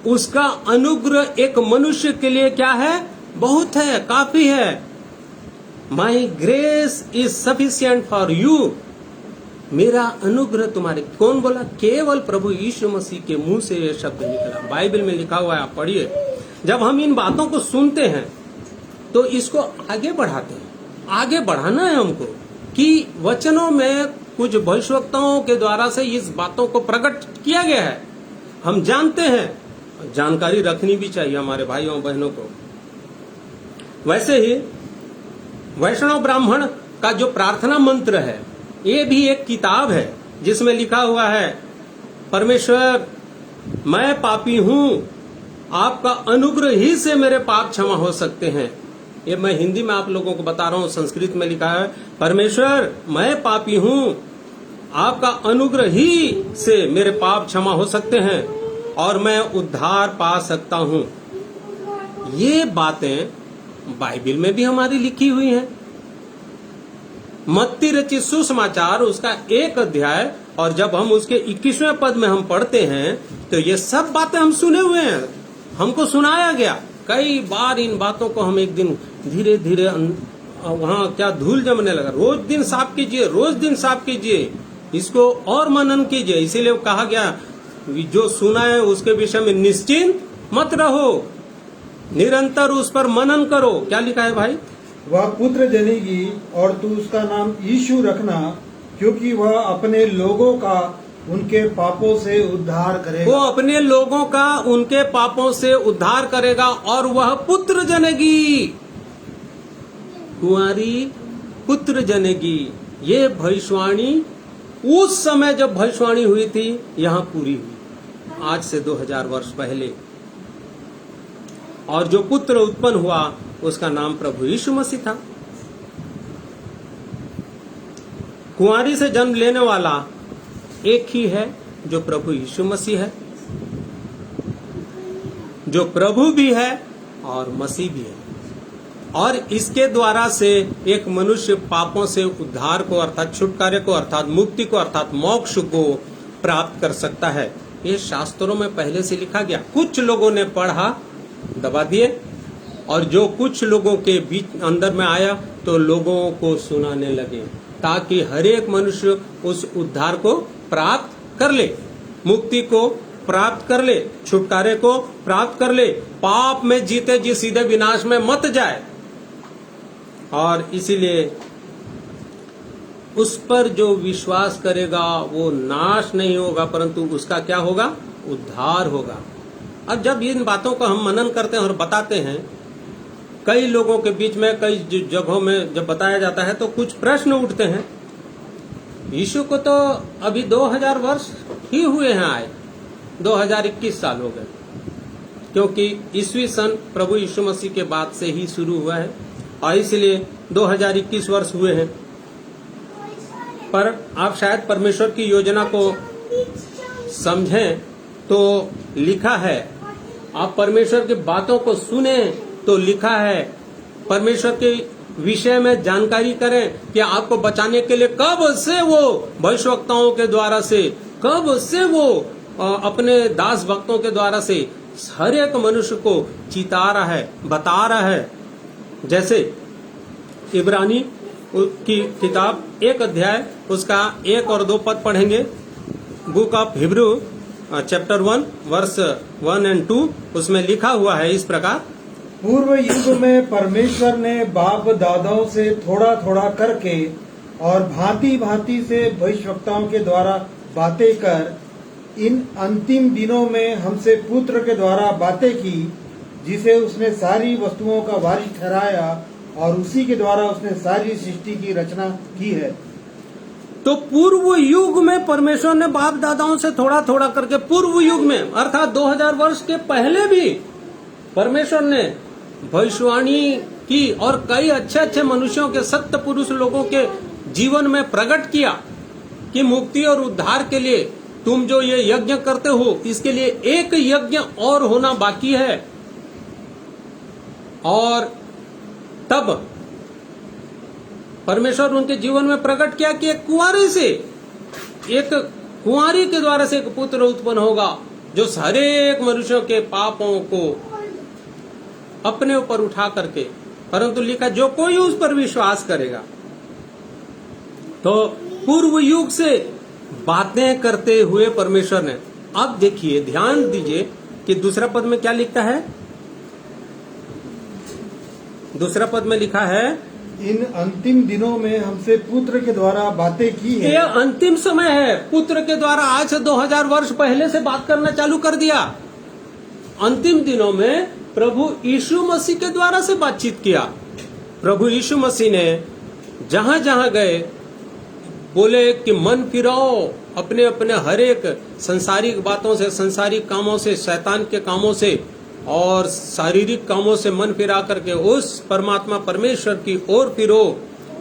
उसका अनुग्रह एक मनुष्य के लिए क्या है? बहुत है, काफी है। माई grace is sufficient for you. मेरा अनुग्रह तुम्हारे, कौन बोला? केवल प्रभु यीशु मसीह के मुंह से यह शब्द निकला। बाइबल में लिखा हुआ है, आप पढ़िए। जब हम इन बातों को सुनते हैं तो इसको आगे बढ़ाते हैं। आगे बढ़ाना है हमको कि वचनों में कुछ भविष्यवक्ताओं के द्वारा से इस बातों को प्रकट किया गया है। हम जानते हैं, जानकारी रखनी भी चाहिए हमारे भाइयों बहनों को। वैसे ही वैष्णव ब्राह्मण का जो प्रार्थना मंत्र है, ये भी एक किताब है जिसमें लिखा हुआ है, परमेश्वर मैं पापी हूं, आपका अनुग्रह ही से मेरे पाप क्षमा हो सकते हैं। ये मैं हिंदी में आप लोगों को बता रहा हूं, संस्कृत में लिखा है, परमेश्वर मैं पापी हूं, आपका अनुग्रह ही से मेरे पाप क्षमा हो सकते हैं और मैं उद्धार पा सकता हूं। ये बातें बाइबल में भी हमारी लिखी हुई हैं। मत्ती रचित सुसमाचार उसका 1 अध्याय, और जब हम उसके 21वें पद में हम पढ़ते हैं तो ये सब बातें हम सुने हुए हैं, हमको सुनाया गया कई बार। इन बातों को हम एक दिन धीरे धीरे वहां क्या धूल जमने लगा। रोज दिन साफ कीजिए, रोज दिन साफ कीजिए, इसको और मनन कीजिए। इसीलिए कहा गया जो सुना है उसके विषय में निश्चिंत मत रहो, निरंतर उस पर मनन करो। क्या लिखा है भाई? वह पुत्र जनेगी और तू उसका नाम यीशु रखना, क्योंकि वह अपने लोगों का उनके पापों से उद्धार करेगा। वो अपने लोगों का उनके पापों से उद्धार करेगा और वह पुत्र जनेगी। कुंवारी पुत्र जनेगी। ये भविष्यवाणी उस समय जब भविष्यवाणी हुई थी यहाँ पूरी हुई, आज से 2000 वर्ष पहले। और जो पुत्र उत्पन्न हुआ उसका नाम प्रभु यीशु मसीह था। कुंवारी से जन्म लेने वाला एक ही है जो प्रभु यीशु मसीह है, जो प्रभु भी है और मसीह भी है। और इसके द्वारा से एक मनुष्य पापों से उद्धार को अर्थात छुटकारे को अर्थात मुक्ति को अर्थात मोक्ष को प्राप्त कर सकता है। ये शास्त्रों में पहले से लिखा गया। कुछ लोगों ने पढ़ा, दबा दिए, और जो कुछ लोगों के बीच अंदर में आया तो लोगों को सुनाने लगे, ताकि हर एक मनुष्य उस उद्धार को प्राप्त कर ले, मुक्ति को प्राप्त कर ले, छुटकारे को प्राप्त कर ले, पाप में जीते जी सीधे विनाश में मत जाए। और इसीलिए उस पर जो विश्वास करेगा वो नाश नहीं होगा, परंतु उसका क्या होगा? उद्धार होगा। अब जब इन बातों को हम मनन करते हैं और बताते हैं, कई लोगों के बीच में कई जगहों में जब बताया जाता है तो कुछ प्रश्न उठते हैं। यीशु को तो अभी 2000 वर्ष ही हुए हैं आए, 2021 साल हो गए, क्योंकि ईस्वी सन प्रभु यीशु मसीह के बाद से ही शुरू हुआ है। और इसलिए 2021 वर्ष हुए हैं। पर आप शायद परमेश्वर की योजना को समझें तो लिखा है, आप परमेश्वर की बातों को सुने तो लिखा है, परमेश्वर के विषय में जानकारी करें कि आपको बचाने के लिए कब से वो भविष्यवक्ताओं के द्वारा से, कब से वो अपने दास भक्तों के द्वारा से हर एक मनुष्य को चिता रहा है, बता रहा है। जैसे इब्रानी की किताब 1 अध्याय उसका 1 और 2 पद पढ़ेंगे। Book of Hebrew chapter 1 verse 1 और 2, उसमें लिखा हुआ है इस प्रकार, पूर्व युग में परमेश्वर ने बाप दादाओं से थोड़ा थोड़ा करके और भांति भांति से भविष्यवक्ताओं के द्वारा बातें कर इन अंतिम दिनों में हमसे पुत्र के द्वारा बातें की, जिसे उसने सारी वस्तुओं का वारिस ठहराया और उसी के द्वारा उसने सारी सृष्टि की रचना की है। तो पूर्व युग में परमेश्वर ने बाप दादाओं से थोड़ा थोड़ा करके, पूर्व युग में अर्थात 2000 वर्ष के पहले भी परमेश्वर ने भविष्यवाणी की और कई अच्छे अच्छे मनुष्यों के, सत्य पुरुष लोगों के जीवन में प्रकट किया कि मुक्ति और उद्धार के लिए तुम जो ये यज्ञ करते हो, इसके लिए एक यज्ञ और होना बाकी है। और तब परमेश्वर उनके जीवन में प्रकट किया कि एक कुंवारी से, एक कुंवारी के द्वारा से एक पुत्र उत्पन्न होगा जो सारे एक मनुष्यों के पापों को अपने ऊपर उठा करके, परंतु लिखा जो कोई उस पर विश्वास करेगा। तो पूर्व युग से बातें करते हुए परमेश्वर ने, अब देखिए ध्यान दीजिए कि दूसरा पद में क्या लिखता है। दूसरा पद में लिखा है, इन अंतिम दिनों में हमसे पुत्र के द्वारा बातें की है। ये अंतिम समय है, पुत्र के द्वारा आज से 2000 वर्ष पहले से बात करना चालू कर दिया। अंतिम दिनों में प्रभु यीशु मसीह के द्वारा से बातचीत किया। प्रभु यीशु मसीह ने जहां जहां गए बोले कि मन फिराओ अपने अपने हर एक संसारिक बातों से, संसारिक कामों से, शैतान के कामों से और शारीरिक कामों से मन फिरा करके उस परमात्मा परमेश्वर की ओर फिरो,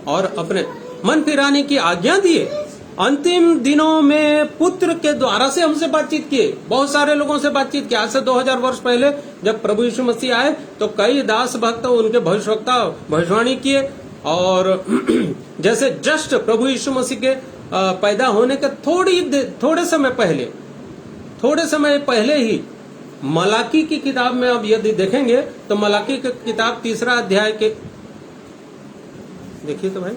और अपने मन फिराने की आज्ञा दिए। अंतिम दिनों में पुत्र के द्वारा से हमसे बातचीत किए, बहुत सारे लोगों से बातचीत की। आज से 2000 वर्ष पहले जब प्रभु यीशु मसीह आए तो कई दास भक्त उनके भविष्यवक्ता भविष्यवाणी किए, और जैसे जस्ट प्रभु यीशु मसीह के पैदा होने के थोड़े समय पहले ही मलाकी की किताब में, अब यदि देखेंगे तो मलाकी की किताब 3 अध्याय के, देखिए तो भाई,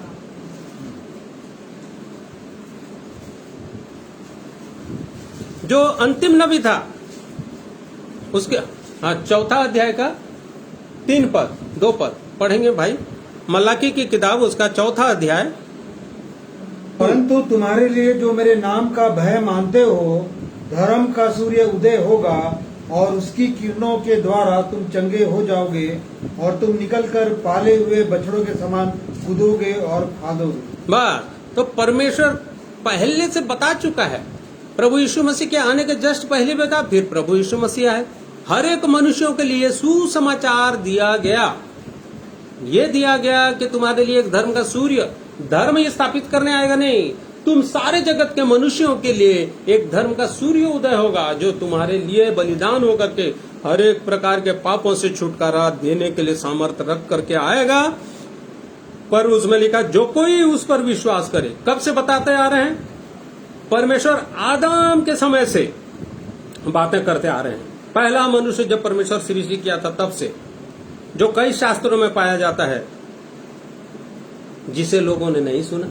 जो अंतिम नबी था उसके 4 अध्याय का 2 पद पढ़ेंगे भाई। मलाकी की किताब उसका 4 अध्याय। परंतु तुम्हारे लिए जो मेरे नाम का भय मानते हो, धर्म का सूर्य उदय होगा और उसकी किरणों के द्वारा तुम चंगे हो जाओगे और तुम निकलकर पाले हुए बछड़ों के समान कूदोगे और फांदोगे। बस, तो परमेश्वर पहले से बता चुका है। प्रभु यीशु मसीह के आने के जस्ट पहले बता, फिर प्रभु यीशु मसीह आए। हर एक मनुष्यों के लिए सुसमाचार दिया गया। ये दिया गया कि तुम्हारे लिए एक धर्म का सूर्य, धर्म स्थापित करने आएगा नहीं, तुम सारे जगत के मनुष्यों के लिए एक धर्म का सूर्य उदय होगा जो तुम्हारे लिए बलिदान होकर के हर एक प्रकार के पापों से छुटकारा देने के लिए सामर्थ्य रख करके आएगा। पर उसमें लिखा जो कोई उस पर विश्वास करे। कब से बताते आ रहे हैं? परमेश्वर आदम के समय से बातें करते आ रहे हैं। पहला मनुष्य जब परमेश्वर सृष्टि किया था तब से, जो कई शास्त्रों में पाया जाता है, जिसे लोगों ने नहीं सुना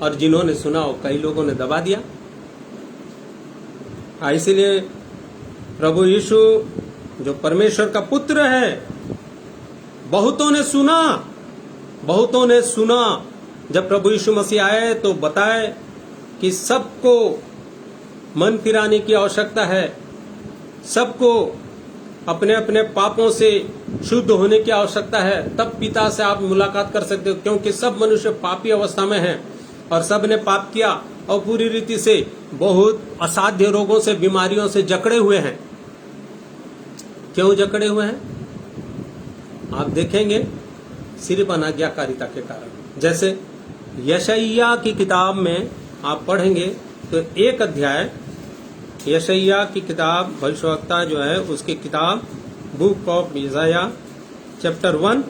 और जिन्होंने सुना वो कई लोगों ने दबा दिया। इसीलिए प्रभु यीशु जो परमेश्वर का पुत्र है, बहुतों ने सुना। जब प्रभु यीशु मसीह आए तो बताए कि सबको मन फिराने की आवश्यकता है, सबको अपने अपने पापों से शुद्ध होने की आवश्यकता है, तब पिता से आप मुलाकात कर सकते हो, क्योंकि सब मनुष्य पापी अवस्था में हैं और सब ने पाप किया और पूरी रीति से बहुत असाध्य रोगों से, बीमारियों से जकड़े हुए हैं। क्यों जकड़े हुए हैं आप देखेंगे। सिर्फ अनाज्ञाकारिता के कारण। जैसे यशायाह की किताब में आप पढ़ेंगे तो एक अध्याय, यशायाह की किताब, भविष्यवक्ता जो है उसकी किताब, बुक ऑफ यशायाह चैप्टर 1,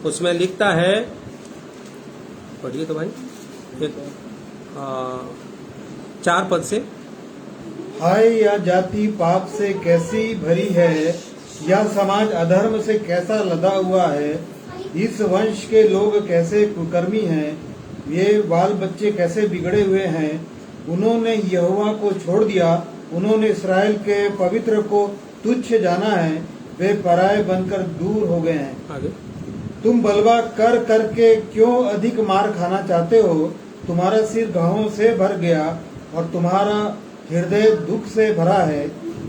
उसमें लिखता है, पढ़िए तो भाई, 4 पद से। हाय यह जाति पाप से कैसी भरी है, यह समाज अधर्म से कैसा लदा हुआ है, इस वंश के लोग कैसे कुकर्मी हैं, ये बाल बच्चे कैसे बिगड़े हुए हैं। उन्होंने यहोवा को छोड़ दिया, उन्होंने इस्राएल के पवित्र को तुच्छ जाना है, वे पराये बनकर दूर हो गए हैं। आगे, तुम बलवा कर करके क्यों अधिक मार खाना चाहते हो, तुम्हारा सिर घावों से भर गया और तुम्हारा हृदय दुख से भरा है।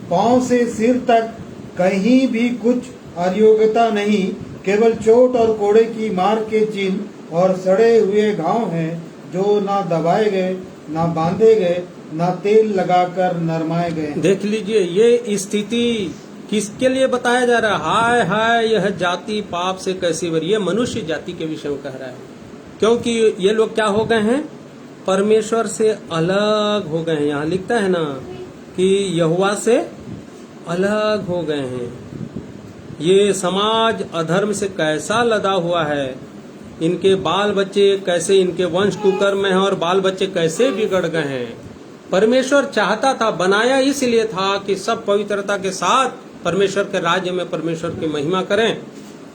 पांव से सिर तक कहीं भी कुछ अयोग्यता नहीं, केवल चोट और कोड़े की मार के चिन्ह और सड़े हुए घाव हैं, जो ना दबाए गए, ना बांधे गए, ना तेल लगाकर नरमाए गए। देख लीजिए, ये स्थिति किसके लिए बताया जा रहा है? हाय हाय यह जाति पाप से कैसी भरी, ये मनुष्य जाति के विषय में कह रहा है। क्योंकि ये लोग क्या हो गए हैं? परमेश्वर से अलग हो गए हैं। यहाँ लिखता है ना कि यहोवा से अलग हो गए हैं। ये समाज अधर्म से कैसा लदा हुआ है, इनके बाल बच्चे कैसे, इनके वंश कुकर्म में हैं और बाल बच्चे कैसे बिगड़ गए हैं। परमेश्वर चाहता था, बनाया इसलिए था कि सब पवित्रता के साथ परमेश्वर के राज्य में परमेश्वर की महिमा करें।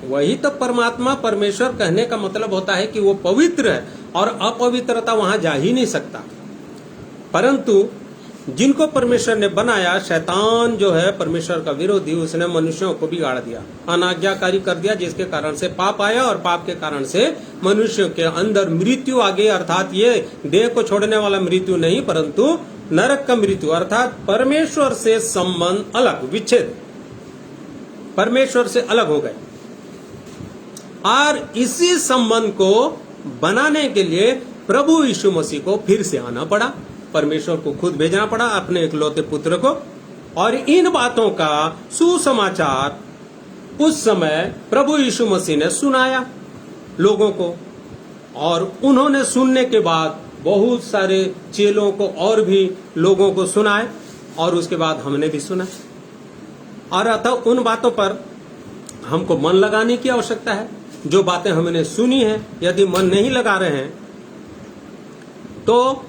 वही तो परमात्मा, परमेश्वर कहने का मतलब होता है कि वो पवित्र है और अपवित्रता वहां जा ही नहीं सकता। परंतु जिनको परमेश्वर ने बनाया, शैतान जो है परमेश्वर का विरोधी, उसने मनुष्यों को बिगाड़ दिया, अनाज्ञाकारी कर दिया, जिसके कारण से पाप आया और पाप के कारण से मनुष्यों के अंदर मृत्यु आ गई। अर्थात ये देह को छोड़ने वाला मृत्यु नहीं, परंतु नरक का मृत्यु, अर्थात परमेश्वर से संबंध अलग, विच्छेद, परमेश्वर से अलग हो गए। और इसी संबंध को बनाने के लिए प्रभु यीशु मसीह को फिर से आना पड़ा, परमेश्वर को खुद भेजना पड़ा अपने इकलौते पुत्र को। और इन बातों का सुसमाचार उस समय प्रभु यीशु मसीह ने सुनाया लोगों को, और उन्होंने सुनने के बाद बहुत सारे चेलों को और भी लोगों को सुनाए, और उसके बाद हमने भी सुना। और अतः उन बातों पर हमको मन लगाने की आवश्यकता है। जो बातें हमने सुनी हैं, यदि मन नहीं लगा रहे हैं तो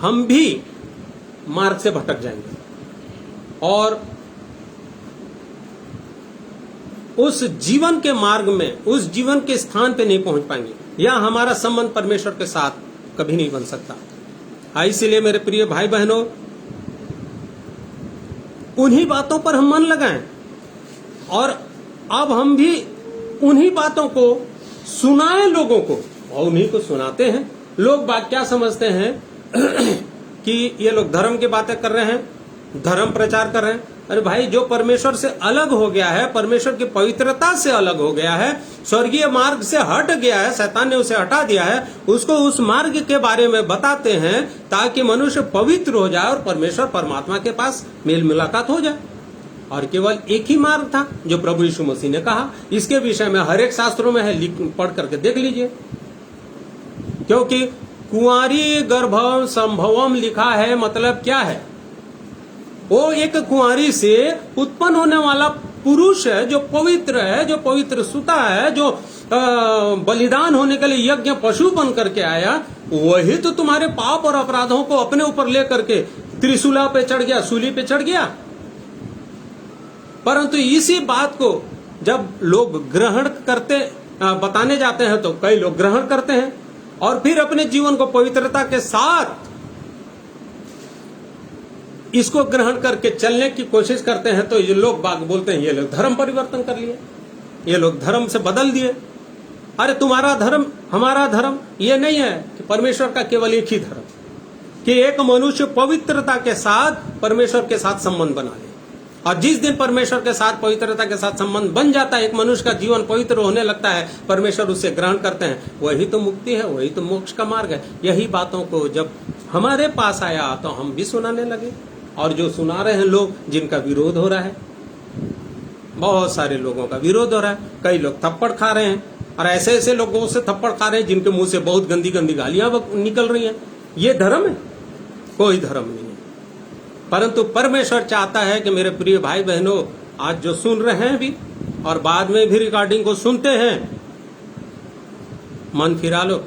हम भी मार्ग से भटक जाएंगे और उस जीवन के मार्ग में, उस जीवन के स्थान पे नहीं पहुंच पाएंगे, या हमारा संबंध परमेश्वर के साथ कभी नहीं बन सकता। इसलिए मेरे प्रिय भाई बहनों, उन्हीं बातों पर हम मन लगाएं, और अब हम भी उन्हीं बातों को सुनाएं लोगों को, और उन्हीं को सुनाते हैं। लोग बात क्या समझते हैं कि ये लोग धर्म की बातें कर रहे हैं, धर्म प्रचार कर रहे हैं। अरे भाई, जो परमेश्वर से अलग हो गया है, परमेश्वर की पवित्रता से अलग हो गया है, स्वर्गीय मार्ग से हट गया है, शैतान ने उसे हटा दिया है, उसको उस मार्ग के बारे में बताते हैं ताकि मनुष्य पवित्र हो जाए और परमेश्वर परमात्मा के पास मेल मुलाकात हो जाए। और केवल एक ही मार्ग था जो प्रभु यीशु मसीह ने कहा। इसके विषय में हर एक शास्त्रों में है, पढ़ करके देख लीजिए। क्योंकि कुंवारी गर्भम संभवम लिखा है, मतलब क्या है? वो एक कुंवारी से उत्पन्न होने वाला पुरुष है, जो पवित्र है, जो पवित्र सुता है, जो बलिदान होने के लिए यज्ञ पशु बन करके आया, वही तो तुम्हारे पाप और अपराधों को अपने ऊपर लेकर के त्रिशूला पे चढ़ गया, सूली पे चढ़ गया। परंतु इसी बात को जब लोग ग्रहण करते, बताने जाते हैं, तो कई लोग ग्रहण करते हैं और फिर अपने जीवन को पवित्रता के साथ इसको ग्रहण करके चलने की कोशिश करते हैं। तो ये लोग बाग बोलते हैं, ये लोग धर्म परिवर्तन कर लिए, ये लोग धर्म से बदल दिए। अरे तुम्हारा धर्म हमारा धर्म ये नहीं है कि परमेश्वर का केवल एक ही धर्म, कि एक मनुष्य पवित्रता के साथ परमेश्वर के साथ संबंध बना ले। और जिस दिन परमेश्वर के साथ पवित्रता के साथ संबंध बन जाता है, एक मनुष्य का जीवन पवित्र होने लगता है, परमेश्वर उसे ग्रहण करते हैं, वही तो मुक्ति है, वही तो मोक्ष का मार्ग है। यही बातों को जब हमारे पास आया तो हम भी सुनाने लगे। और जो सुना रहे हैं लोग, जिनका विरोध हो रहा है, बहुत सारे लोगों का विरोध हो रहा है। कई लोग थप्पड़ खा रहे हैं, और ऐसे ऐसे लोगों से थप्पड़ खा रहे हैं जिनके मुंह से बहुत गंदी गंदी गालियां निकल रही हैं। ये धर्म है? कोई धर्म नहीं है। परंतु परमेश्वर चाहता है कि मेरे प्रिय भाई बहनों, आज जो सुन रहे हैं भी और बाद में भी रिकॉर्डिंग को सुनते हैं, मन फिरा लो।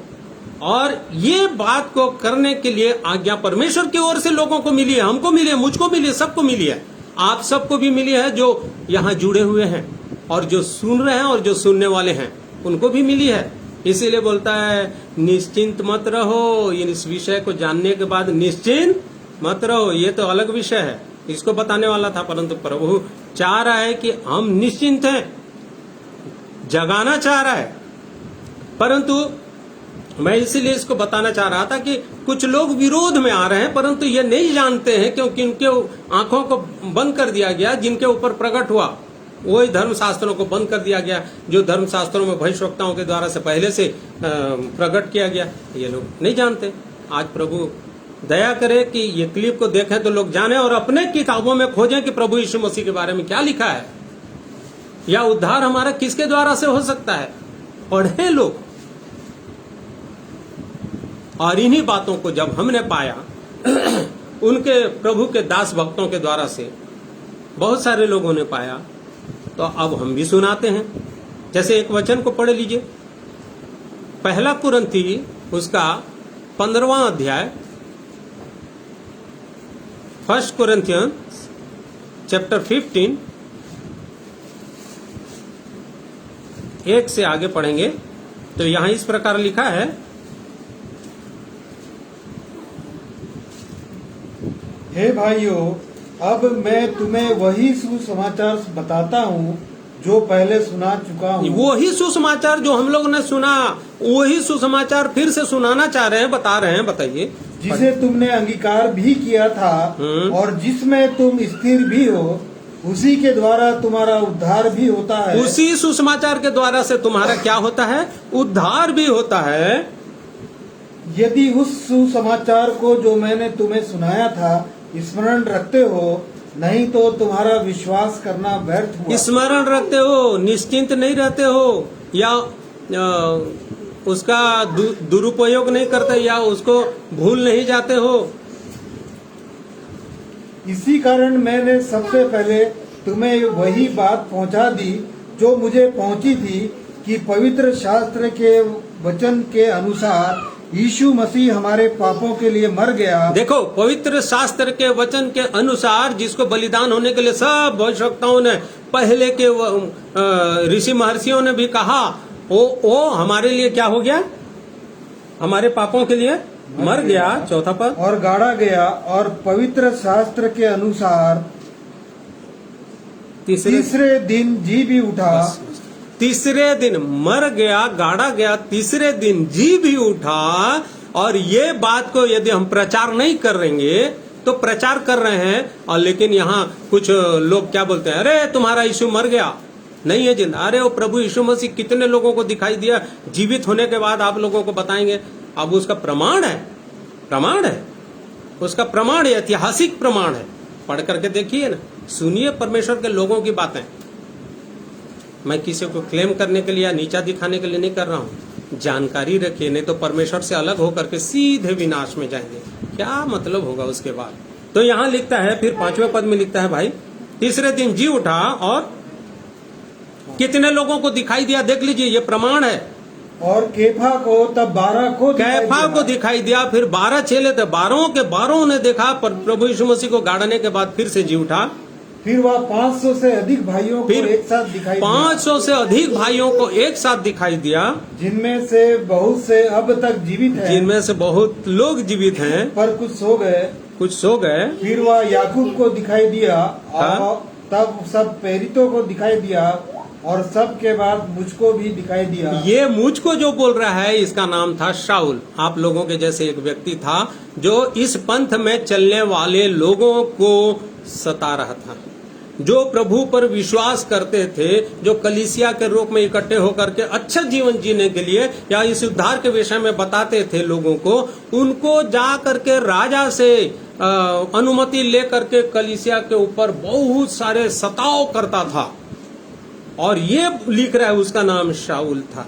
और ये बात को करने के लिए आज्ञा परमेश्वर की ओर से लोगों को मिली है, हमको मिली है, मुझको मिली है, सबको मिली है, आप सबको भी मिली है जो यहाँ जुड़े हुए हैं और जो सुन रहे हैं और जो सुनने वाले हैं उनको भी मिली है। इसीलिए बोलता है निश्चिंत मत रहो। इस विषय को जानने के बाद निश्चिंत मत रहो। ये तो अलग विषय है, इसको बताने वाला था, परंतु प्रभु चाह रहा है कि हम निश्चिंत हैं, जगाना चाह रहा है। परंतु मैं इसीलिए इसको बताना चाह रहा था कि कुछ लोग विरोध में आ रहे हैं, परंतु ये नहीं जानते हैं क्योंकि उनके आंखों को बंद कर दिया गया, जिनके ऊपर प्रकट हुआ वही धर्मशास्त्रों को बंद कर दिया गया, जो धर्मशास्त्रों में भविष्यवक्ताओं के द्वारा से पहले से प्रकट किया गया। ये लोग नहीं जानते। आज प्रभु दया करे कि ये क्लिप को देखें तो लोग जाने और अपने किताबों में खोजें कि प्रभु यीशु मसीह के बारे में क्या लिखा है, या उद्धार हमारा किसके द्वारा से हो सकता है। पढ़े लोग। और इन्हीं बातों को जब हमने पाया उनके प्रभु के दास भक्तों के द्वारा से बहुत सारे लोगों ने पाया, तो अब हम भी सुनाते हैं। जैसे एक वचन को पढ़ लीजिए, पहला कुरिन्थी उसका 15वां अध्याय, 1 Corinthians चैप्टर 15, 1 से आगे पढ़ेंगे तो यहां इस प्रकार लिखा है, हे भाइयों, अब मैं तुम्हें वही सुसमाचार बताता हूँ जो पहले सुना चुका हूँ। वही सुसमाचार जो हम लोगों ने सुना, वही सुसमाचार फिर से सुनाना चाह रहे हैं, बता रहे हैं। बताइए। जिसे तुमने अंगीकार भी किया था और जिसमें तुम स्थिर भी हो, उसी के द्वारा तुम्हारा उद्धार भी होता है। उसी सुसमाचार के द्वारा से तुम्हारा क्या होता है? उद्धार भी होता है। यदि उस सुसमाचार को जो मैंने तुम्हें सुनाया था स्मरण रखते हो, नहीं तो तुम्हारा विश्वास करना व्यर्थ हुआ। स्मरण रखते हो, निश्चिंत नहीं रहते हो, या उसका दुरुपयोग नहीं करते, या उसको भूल नहीं जाते हो। इसी कारण मैंने सबसे पहले तुम्हें वही बात पहुंचा दी जो मुझे पहुंची थी, कि पवित्र शास्त्र के वचन के अनुसार यीशु मसीह हमारे पापों के लिए मर गया। देखो, पवित्र शास्त्र के वचन के अनुसार जिसको बलिदान होने के लिए सब भविष्यवक्ताओं ने, पहले के ऋषि महर्षियों ने भी कहा, वो हमारे लिए क्या हो गया? हमारे पापों के लिए मर गया। चौथा पद, और गाड़ा गया, और पवित्र शास्त्र के अनुसार तीसरे दिन जी भी उठा। तीसरे दिन मर गया, गाड़ा गया, तीसरे दिन जी भी उठा। और ये बात को यदि हम प्रचार नहीं करेंगे तो प्रचार कर रहे हैं, और लेकिन यहाँ कुछ लोग क्या बोलते हैं, अरे तुम्हारा यीशु मर गया, नहीं है जिंदा। अरे वो प्रभु यीशु मसीह कितने लोगों को दिखाई दिया, जीवित होने के बाद आप लोगों को बताएंगे। अब उसका प्रमाण है, उसका प्रमाण है, ऐतिहासिक प्रमाण है। पढ़ करके देखिए ना, सुनिए परमेश्वर के लोगों की बातें। मैं किसी को क्लेम करने के लिए या नीचा दिखाने के लिए नहीं कर रहा हूँ। जानकारी रखिए, नहीं तो परमेश्वर से अलग होकर के सीधे विनाश में जाएंगे। क्या मतलब होगा उसके बाद? तो यहाँ लिखता है, फिर 5वें पद में लिखता है, भाई तीसरे दिन जी उठा और कितने लोगों को दिखाई दिया, देख लीजिए, ये प्रमाण है। और कैफा को, तब 12 को कैफा को दिखाई दिया, फिर 12 चेले थे, 12 के 12 ने देखा, पर प्रभु यीशु मसीह को गाड़ने के बाद फिर से जी उठा। फिर वह 500 से अधिक भाइयों को एक साथ दिखाई 500 से अधिक भाइयों को एक साथ दिखाई दिया, जिनमें से बहुत से अब तक जीवित हैं, जिनमें से बहुत लोग जीवित हैं, पर कुछ सो गए। फिर वह याकूब को दिखाई दिया, और तब सब प्रेरितों को दिखाई दिया, और सब के बाद मुझको भी दिखाई दिया। ये मुझको जो बोल रहा है, इसका नाम था शाऊल। आप लोगों के जैसे एक व्यक्ति था जो इस पंथ में चलने वाले लोगों को सता रहा था, जो प्रभु पर विश्वास करते थे, जो कलीसिया के रूप में इकट्ठे होकर के अच्छा जीवन जीने के लिए या इस उद्धार के विषय में बताते थे लोगों को, उनको जा करके राजा से अनुमति लेकर के कलीसिया के ऊपर बहुत सारे सताव करता था। और ये लिख रहा है, उसका नाम शाऊल था।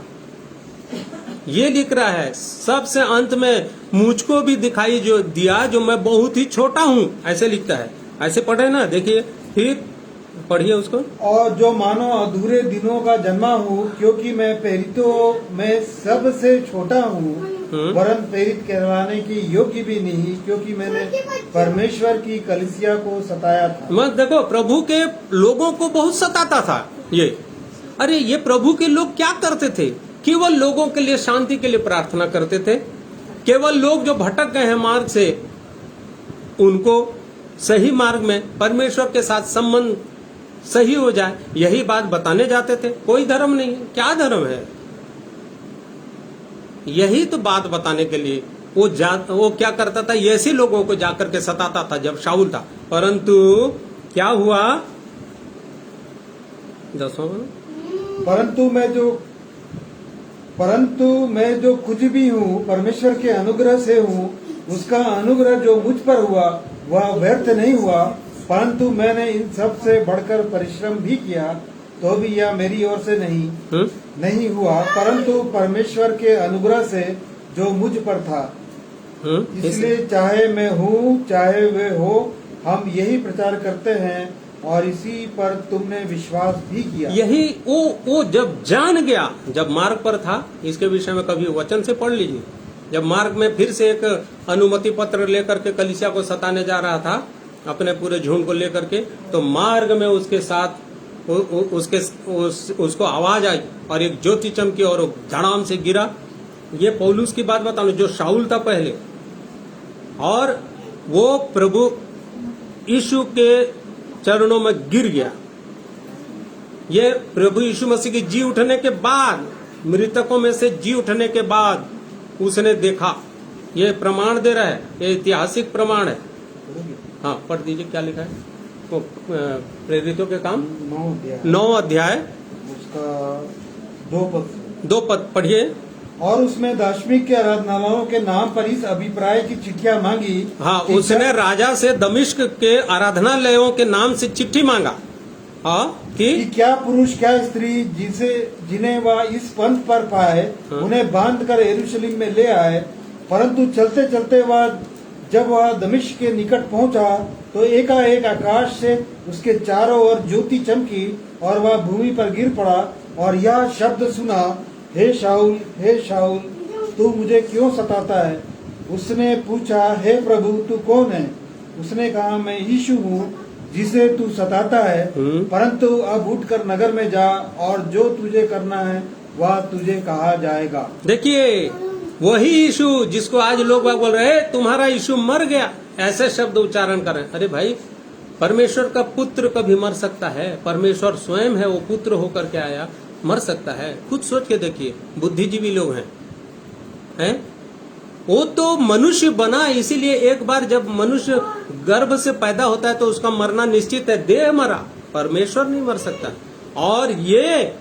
ये लिख रहा है सबसे अंत में मुझको भी दिखाई जो दिया जो मैं बहुत ही छोटा हूं, ऐसे लिखता है। ऐसे पढ़े ना, देखिए फिर पढ़िए उसको। और जो मानो अधूरे दिनों का जन्मा हूँ, क्योंकि मैं प्रेरितों में सबसे छोटा हूँ, वरन प्रेरित कहलाने की योग्य भी नहीं, क्योंकि मैंने परमेश्वर की कलीसिया को सताया था। मत देखो, प्रभु के लोगों को बहुत सताता था ये। अरे ये प्रभु के लोग क्या करते थे? केवल लोगों के लिए, शांति के लिए प्रार्थना करते थे। केवल लोग जो भटक गए हैं मार्ग से, उनको सही मार्ग में परमेश्वर के साथ संबंध सही हो जाए, यही बात बताने जाते थे। कोई धर्म नहीं है, क्या धर्म है? यही तो बात बताने के लिए वो क्या करता था, ऐसे लोगों को जाकर के सताता था जब शाऊल था। परंतु क्या हुआ? 10वां परंतु मैं जो कुछ भी हूँ परमेश्वर के अनुग्रह से हूँ, उसका अनुग्रह जो मुझ पर हुआ वह व्यर्थ नहीं हुआ, परंतु मैंने इन सब से बढ़कर परिश्रम भी किया, तो भी यह मेरी ओर से नहीं हुआ, परंतु परमेश्वर के अनुग्रह से जो मुझ पर था। इसलिए चाहे मैं हूँ चाहे वे हो, हम यही प्रचार करते हैं और इसी पर तुमने विश्वास भी किया। यही वो जब जान गया, जब मार्ग पर था, इसके विषय में कभी वचन से पढ़ लीजिए। जब मार्ग में फिर से एक अनुमति पत्र लेकर के कलीसिया को सताने जा रहा था, अपने पूरे झुंड को लेकर के, तो मार्ग में उसके साथ उसको आवाज आई और एक ज्योति चमकी और धड़ाम से गिरा। ये पौलुस की बात बताऊं, जो शाऊल था पहले, और वो प्रभु यीशु के चरणों में गिर गया। ये प्रभु यीशु मसीह की जी उठने के बाद, मृतकों में से जी उठने के बाद उसने देखा। ये प्रमाण दे रहा है, ये ऐतिहासिक प्रमाण है। हाँ, पढ़ दीजिए क्या लिखा है। वो प्रेरितों के काम 9 अध्याय उसका 2 पद पढ़िए। और उसमें दाशमिक के आराधनालयों के नाम पर इस अभिप्राय की चिट्ठियां मांगी। हाँ, उसने राजा से दमिश्क के आराधनालयों के नाम से चिट्ठी मांगा। हाँ, कि क्या पुरुष क्या स्त्री जिन्हें वह इस पंथ पर पाए, उन्हें बांध कर यरूशलेम में ले आए। परंतु चलते चलते जब वह दमिश्क के निकट पहुंचा, तो एकाएक आकाश से उसके चारों ओर ज्योति चमकी और वह भूमि पर गिर पड़ा और यह शब्द सुना, हे शाऊल, तू मुझे क्यों सताता है? उसने पूछा, हे प्रभु, तू कौन है? उसने कहा, मैं यीशु हूँ जिसे तू सताता है। परंतु अब उठकर नगर में जा, और जो तुझे करना है वह तुझे कहा जाएगा। देखिए, वही यीशु जिसको आज लोग बोल रहे हैं तुम्हारा यीशु मर गया, ऐसे शब्द उच्चारण कर रहे हैं। अरे भाई, परमेश्वर का पुत्र कभी मर सकता है? परमेश्वर स्वयं है, वो पुत्र होकर के आया, मर सकता है? खुद सोच के देखिए, बुद्धिजीवी लोग हैं? वो तो मनुष्य बना, इसीलिए एक बार जब मनुष्य गर्भ से पैदा होता है तो उसका मरना निश्चित है, देह मरा, परमेश्वर नहीं मर सकता। और ये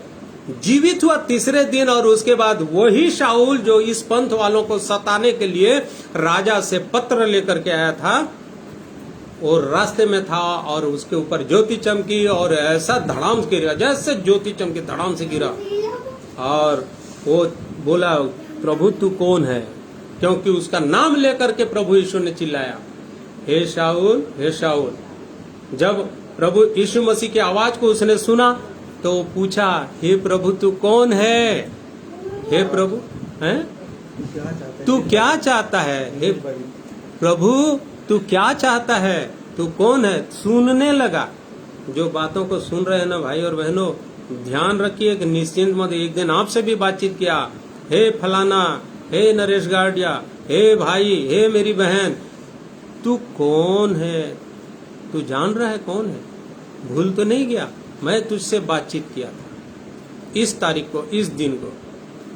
जीवित हुआ तीसरे दिन, और उसके बाद वही शाऊल जो इस पंथ वालों को सताने के लिए राजा से पत्र लेकर के आया था, वो रास्ते में था और उसके ऊपर ज्योति चमकी और ऐसा धड़ाम से गिरा, जैसे ज्योति चमकी धड़ाम से गिरा, और वो बोला, प्रभु तू कौन है? क्योंकि उसका नाम लेकर के प्रभु यीशु ने चिल्लाया, हे शाऊल, हे शाऊल। जब प्रभु यीशु मसीह की आवाज को उसने सुना तो पूछा, हे प्रभु तू कौन है? हे प्रभु, हैं? तू क्या चाहता है? हे प्रभु, तू क्या चाहता है? तू कौन है? सुनने लगा। जो बातों को सुन रहे हैं ना भाई और बहनों, ध्यान रखिए कि निश्चिंत मत। एक दिन आपसे भी बातचीत किया, हे फलाना, हे नरेश गार्डिया, हे भाई, हे मेरी बहन, तू कौन है? तू जान रहा है कौन है? भूल तो नहीं गया? मैं तुझसे बातचीत किया था इस तारीख को, इस दिन को।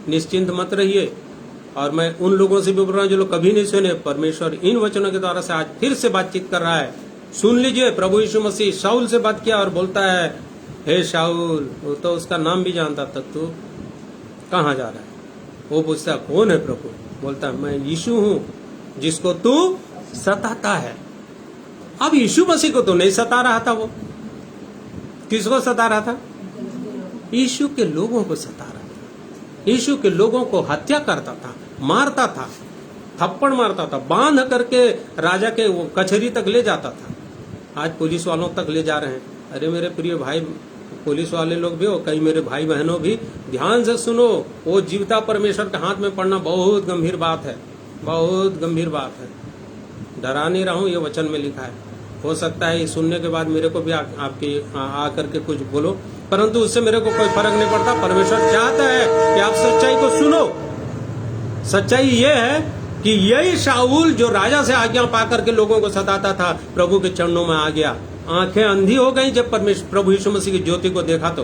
निश्चिंत मत रहिए। और मैं उन लोगों से भी बोल रहा हूँ जो लोग कभी नहीं सुने, परमेश्वर इन वचनों के द्वारा से आज फिर से बातचीत कर रहा है। सुन लीजिए, प्रभु यीशु मसीह शाऊल से बात किया और बोलता है, हे शाऊल। वो तो उसका नाम भी जानता था, तू कहाँ जा रहा है? वो पूछता, कौन है प्रभु? बोलता, मैं यीशु हूँ जिसको तू सताता है। अब यीशु मसीह को तो नहीं सता रहा था, वो किसको सता रहा था? यीशु के लोगों को सता रहा था। यीशु के लोगों को हत्या करता था, मारता था, थप्पड़ मारता था, बांध करके राजा के वो कचहरी तक ले जाता था। आज पुलिस वालों तक ले जा रहे हैं। अरे मेरे प्रिय भाई, पुलिस वाले लोग भी हो, कई मेरे भाई बहनों भी ध्यान से सुनो। वो जीवता परमेश्वर के हाथ में पड़ना बहुत गंभीर बात है, बहुत गंभीर बात है। डरा नहीं रहा हूं, ये वचन में लिखा है। हो सकता है सुनने के बाद मेरे को भी आपके आकर के कुछ बोलो, परंतु उससे मेरे को कोई फर्क नहीं पड़ता। परमेश्वर चाहता है कि आप सच्चाई को सुनो। सच्चाई ये है कि यही शाऊल जो राजा से आज्ञा पाकर के लोगों को सताता था, प्रभु के चरणों में आ गया। आंखें अंधी हो गई जब प्रभु यीशु मसीह की ज्योति को देखा तो,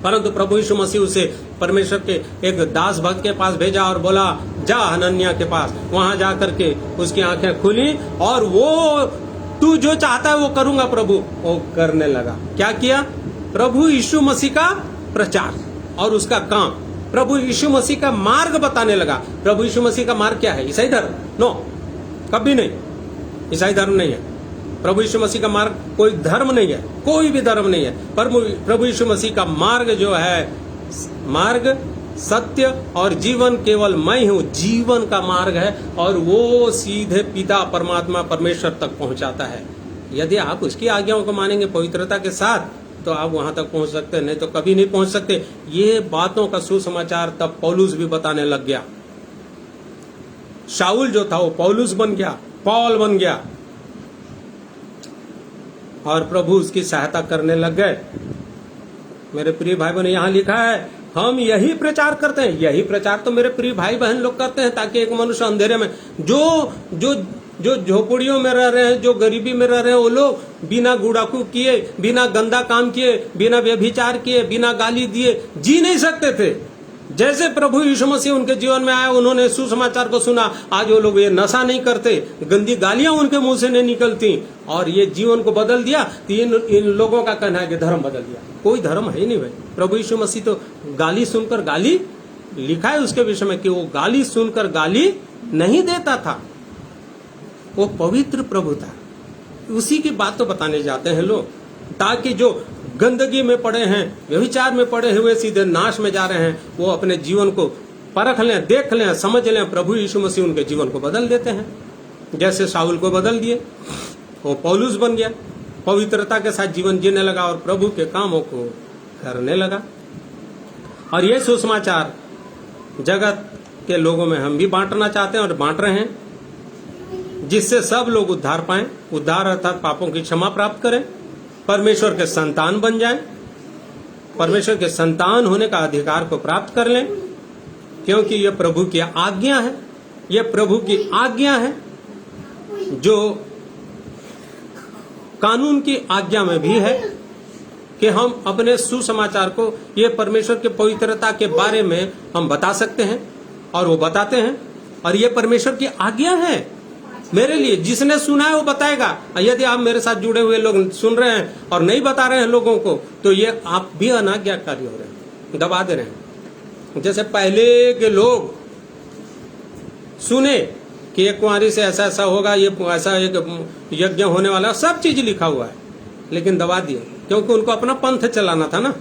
परंतु प्रभु यीशु मसीह उसे परमेश्वर के एक दास भक्त के पास भेजा और बोला, जा हनन्याह के पास। वहां जाकर के उसकी आंखें खुली और वो तू जो चाहता है वो करूंगा प्रभु, वो करने लगा। क्या किया? प्रभु यीशु मसीह का प्रचार और उसका काम, प्रभु यीशु मसीह का मार्ग बताने लगा। प्रभु यीशु मसीह का मार्ग क्या है? ईसाई धर्म? नो, कभी नहीं। ईसाई धर्म नहीं है। प्रभु यीशु मसीह का मार्ग कोई धर्म नहीं है, कोई भी धर्म नहीं है। पर प्रभु यीशु मसीह का मार्ग जो है, मार्ग, सत्य और जीवन केवल मैं हूं, जीवन का मार्ग है और वो सीधे पिता परमात्मा परमेश्वर तक पहुंचाता है। यदि आप उसकी आज्ञाओं को मानेंगे पवित्रता के साथ, तो आप वहां तक पहुंच सकते हैं, नहीं तो कभी नहीं पहुंच सकते। ये बातों का सुसमाचार तब पौलुस भी बताने लग गया। शाऊल जो था वो पौलुस बन गया, पौल बन गया और प्रभु उसकी सहायता करने लग गए। मेरे प्रिय भाई बहन, यहाँ लिखा है हम यही प्रचार करते हैं। यही प्रचार तो मेरे प्रिय भाई बहन लोग करते हैं, ताकि एक मनुष्य अंधेरे में, जो झोपड़ियों में रह रहे हैं, जो गरीबी में रह रहे हैं, वो लोग बिना गुड़ाखू किए, बिना गंदा काम किए, बिना व्यभिचार किए, बिना गाली दिए जी नहीं सकते थे। जैसे प्रभु यीशु मसीह उनके जीवन में आया, उन्होंने सुसमाचार को सुना, आज वो लोग ये नशा नहीं करते, गंदी गालियां उनके मुंह से नहीं निकलती और ये जीवन को बदल दिया। तो इन लोगों का कहना है कि धर्म बदल दिया। कोई धर्म है ही नहीं भाई। प्रभु यीशु मसीह तो गाली सुनकर, गाली लिखा है उसके विषय में कि वो गाली सुनकर गाली नहीं देता था, वो पवित्र प्रभु था। उसी की बात तो बताने जाते हैं लोग, ताकि जो गंदगी में पड़े हैं, व्यभिचार में पड़े हुए सीधे नाश में जा रहे हैं, वो अपने जीवन को परख लें, देख लें, समझ लें। प्रभु यीशु मसीह उनके जीवन को बदल देते हैं। जैसे शाऊल को बदल दिए, वो पौलुस बन गया, पवित्रता के साथ जीवन जीने लगा और प्रभु के कामों को करने लगा। और ये सुसमाचार जगत के लोगों में हम भी बांटना चाहते हैं और बांट रहे हैं, जिससे सब लोग उद्धार पाएं। उद्धार अर्थात पापों की क्षमा प्राप्त करें, परमेश्वर के संतान बन जाएं, परमेश्वर के संतान होने का अधिकार को प्राप्त कर लें, क्योंकि यह प्रभु की आज्ञा है। यह प्रभु की आज्ञा है जो कानून की आज्ञा में भी है कि हम अपने सुसमाचार को, ये परमेश्वर के पवित्रता के बारे में हम बता सकते हैं और वो बताते हैं। और ये परमेश्वर की आज्ञा है मेरे लिए। जिसने सुना है वो बताएगा। यदि आप मेरे साथ जुड़े हुए लोग सुन रहे हैं और नहीं बता रहे हैं लोगों को, तो ये आप भी अनाज्ञाकारी हो रहे हैं, दबा दे रहे हैं। जैसे पहले के लोग सुने कि एक कुंवारी से ऐसा ऐसा होगा, ये ऐसा एक यज्ञ होने वाला, सब चीज लिखा हुआ है, लेकिन दबा दिए, क्योंकि उनको अपना पंथ चलाना था ना,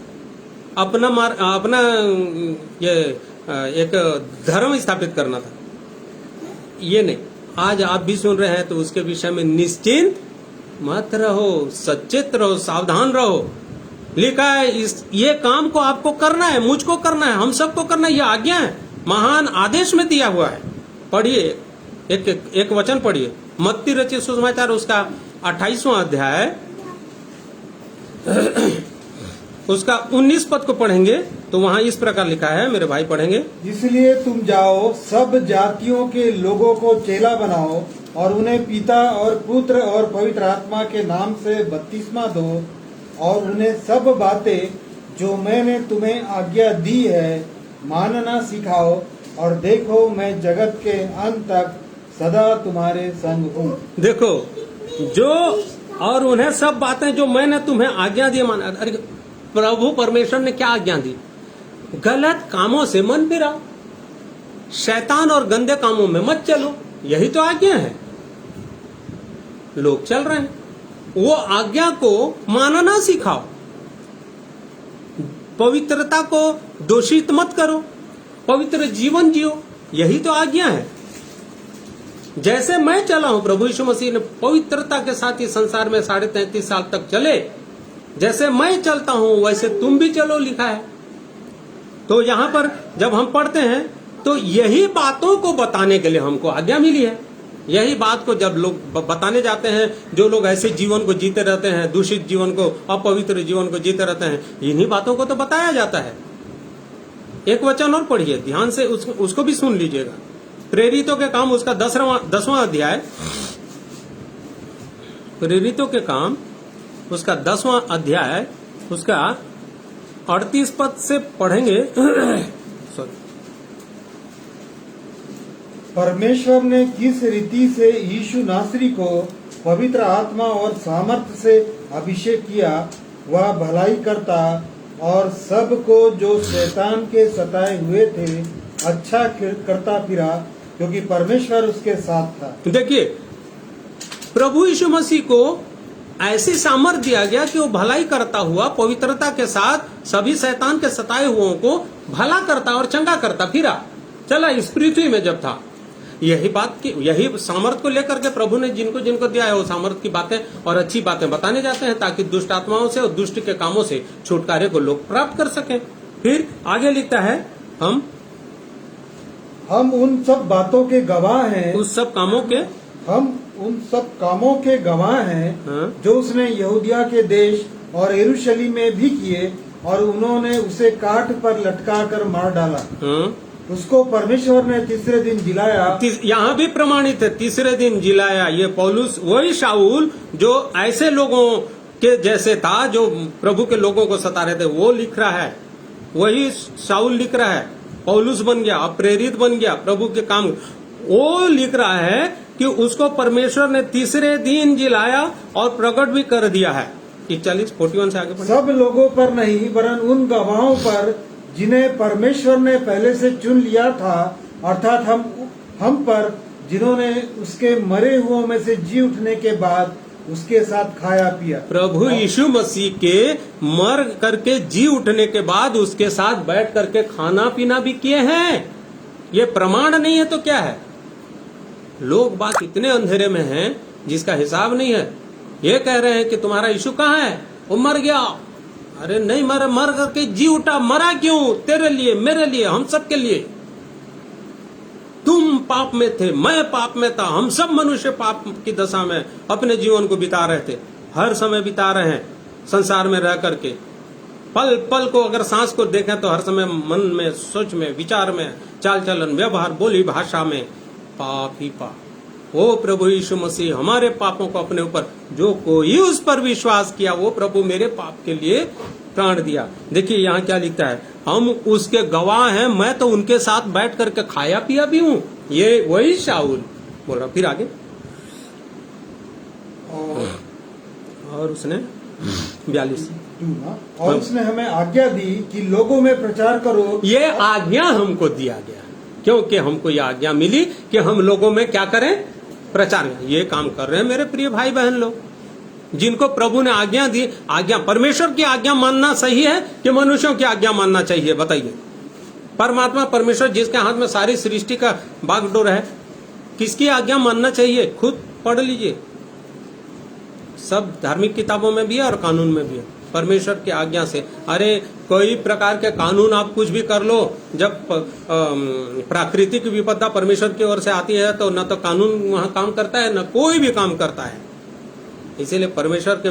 अपना ये एक धर्म स्थापित करना था। ये नहीं, आज आप भी सुन रहे हैं तो उसके विषय में निश्चिंत मत रहो, सचेत रहो, सावधान रहो। लिखा है ये काम को आपको करना है, मुझको करना है, हम सबको करना है। ये आज्ञा है, महान आदेश में दिया हुआ है। पढ़िए, एक वचन पढ़िए, मत्ती रचित सुसमाचार उसका 28वां अध्याय उसका 19 पद को पढ़ेंगे तो वहां इस प्रकार लिखा है, मेरे भाई पढ़ेंगे। इसलिए तुम जाओ, सब जातियों के लोगों को चेला बनाओ और उन्हें पिता और पुत्र और पवित्र आत्मा के नाम से बपतिस्मा दो और उन्हें सब बातें जो मैंने तुम्हें आज्ञा दी है मानना सिखाओ, और देखो मैं जगत के अंत तक सदा तुम्हारे संग हूँ। देखो, जो और उन्हें सब बातें जो मैंने तुम्हें आज्ञा दी माना। अरे प्रभु परमेश्वर ने क्या आज्ञा दी? गलत कामों से मन फिराओ, शैतान और गंदे कामों में मत चलो, यही तो आज्ञा है। लोग चल रहे हैं, वो आज्ञा को मानना सिखाओ, पवित्रता को दूषित मत करो, पवित्र जीवन जियो, यही तो आज्ञा है। जैसे मैं चला हूं, प्रभु यीशु मसीह ने पवित्रता के साथ इस संसार में 33.5 साल तक चले, जैसे मैं चलता हूं वैसे तुम भी चलो, लिखा है। तो यहां पर जब हम पढ़ते हैं तो यही बातों को बताने के लिए हमको आज्ञा मिली है। यही बात को जब लोग बताने जाते हैं, जो लोग ऐसे जीवन को जीते रहते हैं, दूषित जीवन को, अपवित्र जीवन को जीते रहते हैं, इन्हीं बातों को तो बताया जाता है। एक वचन और पढ़िए ध्यान से, उसको भी सुन लीजिएगा। प्रेरितों के काम उसका 10वां अध्याय, प्रेरितों के काम उसका 10वां अध्याय उसका 38 पद से पढ़ेंगे। सॉरी, परमेश्वर ने किस रीति से यीशु नासरी को पवित्र आत्मा और सामर्थ्य से अभिषेक किया, वह भलाई करता और सबको जो शैतान के सताए हुए थे अच्छा करता फिरा, क्योंकि परमेश्वर उसके साथ था। देखिए, प्रभु यीशु मसीह को ऐसी सामर्थ दिया गया कि वो भलाई करता हुआ पवित्रता के साथ सभी शैतान के सताए हुओं को भला करता और चंगा करता फिरा, चला इस पृथ्वी में जब था। यही बात की, यही सामर्थ को लेकर के प्रभु ने जिनको जिनको दिया है वो सामर्थ की बातें और अच्छी बातें बताने जाते हैं, ताकि दुष्ट आत्माओं से और दुष्ट के कामों से छुटकारे को लोग प्राप्त कर सकें। फिर आगे लिखता है, हम उन सब बातों के गवाह हैं, उस सब कामों के, हम उन सब कामों के गवाह हैं जो उसने यहूदिया के देश और यरूशलेम में भी किए, और उन्होंने उसे काट पर लटका कर मार डाला। उसको परमेश्वर ने तीसरे दिन जिलाया। यहाँ भी प्रमाणित है, तीसरे दिन जिलाया। ये पौलुस, वही शाऊल जो ऐसे लोगों के जैसे था, जो प्रभु के लोगों को सता रहे थे, वो लिख रहा है, वही शाऊल लिख रहा है। पौलुस बन गया, प्रेरित बन गया, प्रभु के काम, वो लिख रहा है कि उसको परमेश्वर ने तीसरे दिन जिलाया और प्रकट भी कर दिया है। 41 से आगे सब लोगों पर नहीं, वरन उन गवाहों पर जिन्हें परमेश्वर ने पहले से चुन लिया था, अर्थात हम पर, जिन्होंने उसके मरे हुओं में से जी उठने के बाद उसके साथ खाया पिया। प्रभु यीशु मसीह के मर करके जी उठने के बाद उसके साथ बैठ करके खाना पीना भी किए हैं। ये प्रमाण नहीं है तो क्या है? लोग बात इतने अंधेरे में हैं जिसका हिसाब नहीं है। ये कह रहे हैं कि तुम्हारा यीशु कहाँ है, वो मर गया। अरे नहीं मरा, मर करके जी उठा। मरा क्यों? तेरे लिए, मेरे लिए, हम सब के लिए। तुम पाप में थे, मैं पाप में था, हम सब मनुष्य पाप की दशा में अपने जीवन को बिता रहे थे, हर समय बिता रहे हैं संसार में रह करके। पल पल को अगर सांस को देखें तो हर समय मन में, सोच में, विचार में, चाल चलन, व्यवहार, बोली भाषा में पाप ही पाप। वो प्रभु यीशु मसीह हमारे पापों को अपने ऊपर, जो कोई उस पर विश्वास किया, वो प्रभु मेरे पाप के लिए प्राण दिया। देखिए यहाँ क्या लिखता है, हम उसके गवाह हैं, मैं तो उनके साथ बैठ करके खाया पिया भी हूँ। ये वही शाऊल बोल रहा। फिर आगे, और उसने 42, और उसने हमें आज्ञा दी कि लोगों में प्रचार करो। ये आज्ञा हमको दिया गया क्योंकि हमको ये आज्ञा मिली कि हम लोगों में क्या करें, प्रचार। ये काम कर रहे हैं मेरे प्रिय भाई बहन लोग, जिनको प्रभु ने आज्ञा दी। आज्ञा, परमेश्वर की आज्ञा मानना सही है कि मनुष्यों की आज्ञा मानना चाहिए? बताइए। परमात्मा परमेश्वर जिसके हाथ में सारी सृष्टि का बागडोर है, किसकी आज्ञा मानना चाहिए? खुद पढ़ लीजिए, सब धार्मिक किताबों में भी है और कानून में भी है। परमेश्वर की आज्ञा से। अरे कोई प्रकार के कानून आप कुछ भी कर लो, जब प्राकृतिक विपदा परमेश्वर की ओर से आती है तो न तो कानून वहां काम करता है, न कोई भी काम करता है। इसीलिए परमेश्वर के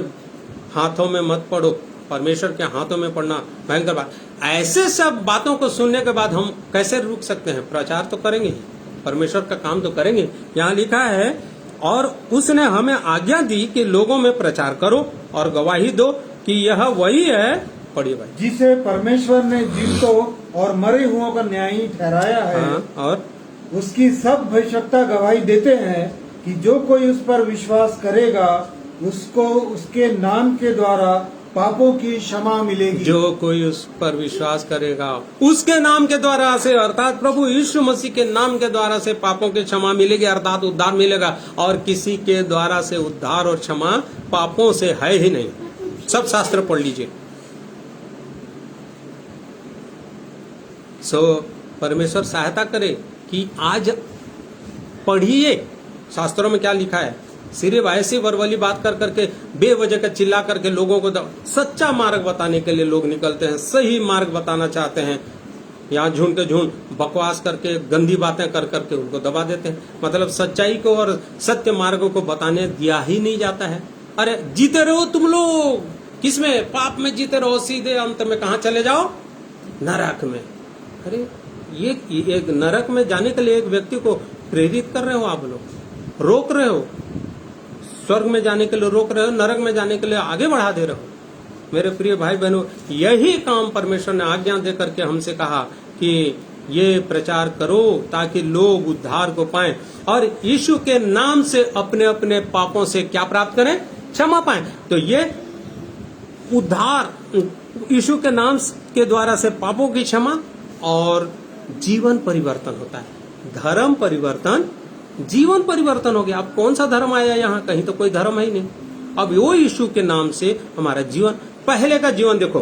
हाथों में मत पड़ो, परमेश्वर के हाथों में पड़ना भयंकर बात। ऐसे सब बातों को सुनने के बाद हम कैसे रुक सकते हैं? प्रचार तो करेंगे ही, परमेश्वर का काम तो करेंगे। यहाँ लिखा है, और उसने हमें आज्ञा दी कि लोगों में प्रचार करो और गवाही दो कि यह वही है, पढ़िए भाई, जिसे परमेश्वर ने जीवितों और मरे हुओं का न्यायी ठहराया है। और उसकी सब भविष्यवक्ता गवाही देते हैं कि जो कोई उस पर विश्वास करेगा उसको उसके नाम के द्वारा पापों की क्षमा मिलेगी। जो कोई उस पर विश्वास करेगा उसके नाम के द्वारा से, अर्थात प्रभु यीशु मसीह के नाम के द्वारा से पापों की क्षमा मिलेगी, अर्थात उद्धार मिलेगा। और किसी के द्वारा से उद्धार और क्षमा पापों से है ही नहीं। सब शास्त्र पढ़ लीजिए। परमेश्वर सहायता करे कि आज पढ़िए शास्त्रों में क्या लिखा है। सिर्फ ऐसी वरवली बात कर करके बेवजह का चिल्ला करके लोगों को सच्चा मार्ग बताने के लिए लोग निकलते हैं, सही मार्ग बताना चाहते हैं, यहाँ झूठ के झूठ बकवास करके गंदी बातें कर करके उनको दबा देते हैं। मतलब सच्चाई को और सत्य मार्गों को बताने दिया ही नहीं जाता है। अरे जीते रहो तुम लोग, किसमें? पाप में जीते रहो, सीधे अंत में कहाँ चले जाओ? नरक में। अरे ये एक नरक में जाने के लिए एक व्यक्ति को प्रेरित कर रहे हो आप लोग, रोक रहे हो। स्वर्ग में जाने के लिए रोक रहे हो, नरक में जाने के लिए आगे बढ़ा दे रहे हो। मेरे प्रिय भाई बहनों, यही काम परमेश्वर ने आज्ञा दे करके हमसे कहा कि ये प्रचार करो ताकि लोग उद्धार को पाएं और यीशु के नाम से अपने अपने पापों से क्या प्राप्त करें? क्षमा पाएं। तो ये उद्धार यीशु के नाम के द्वारा से पापों की क्षमा और जीवन परिवर्तन होता है। धर्म परिवर्तन, जीवन परिवर्तन हो गया। अब कौन सा धर्म आया यहाँ? कहीं तो कोई धर्म है ही नहीं। अब वो यीशु के नाम से हमारा जीवन, पहले का जीवन देखो,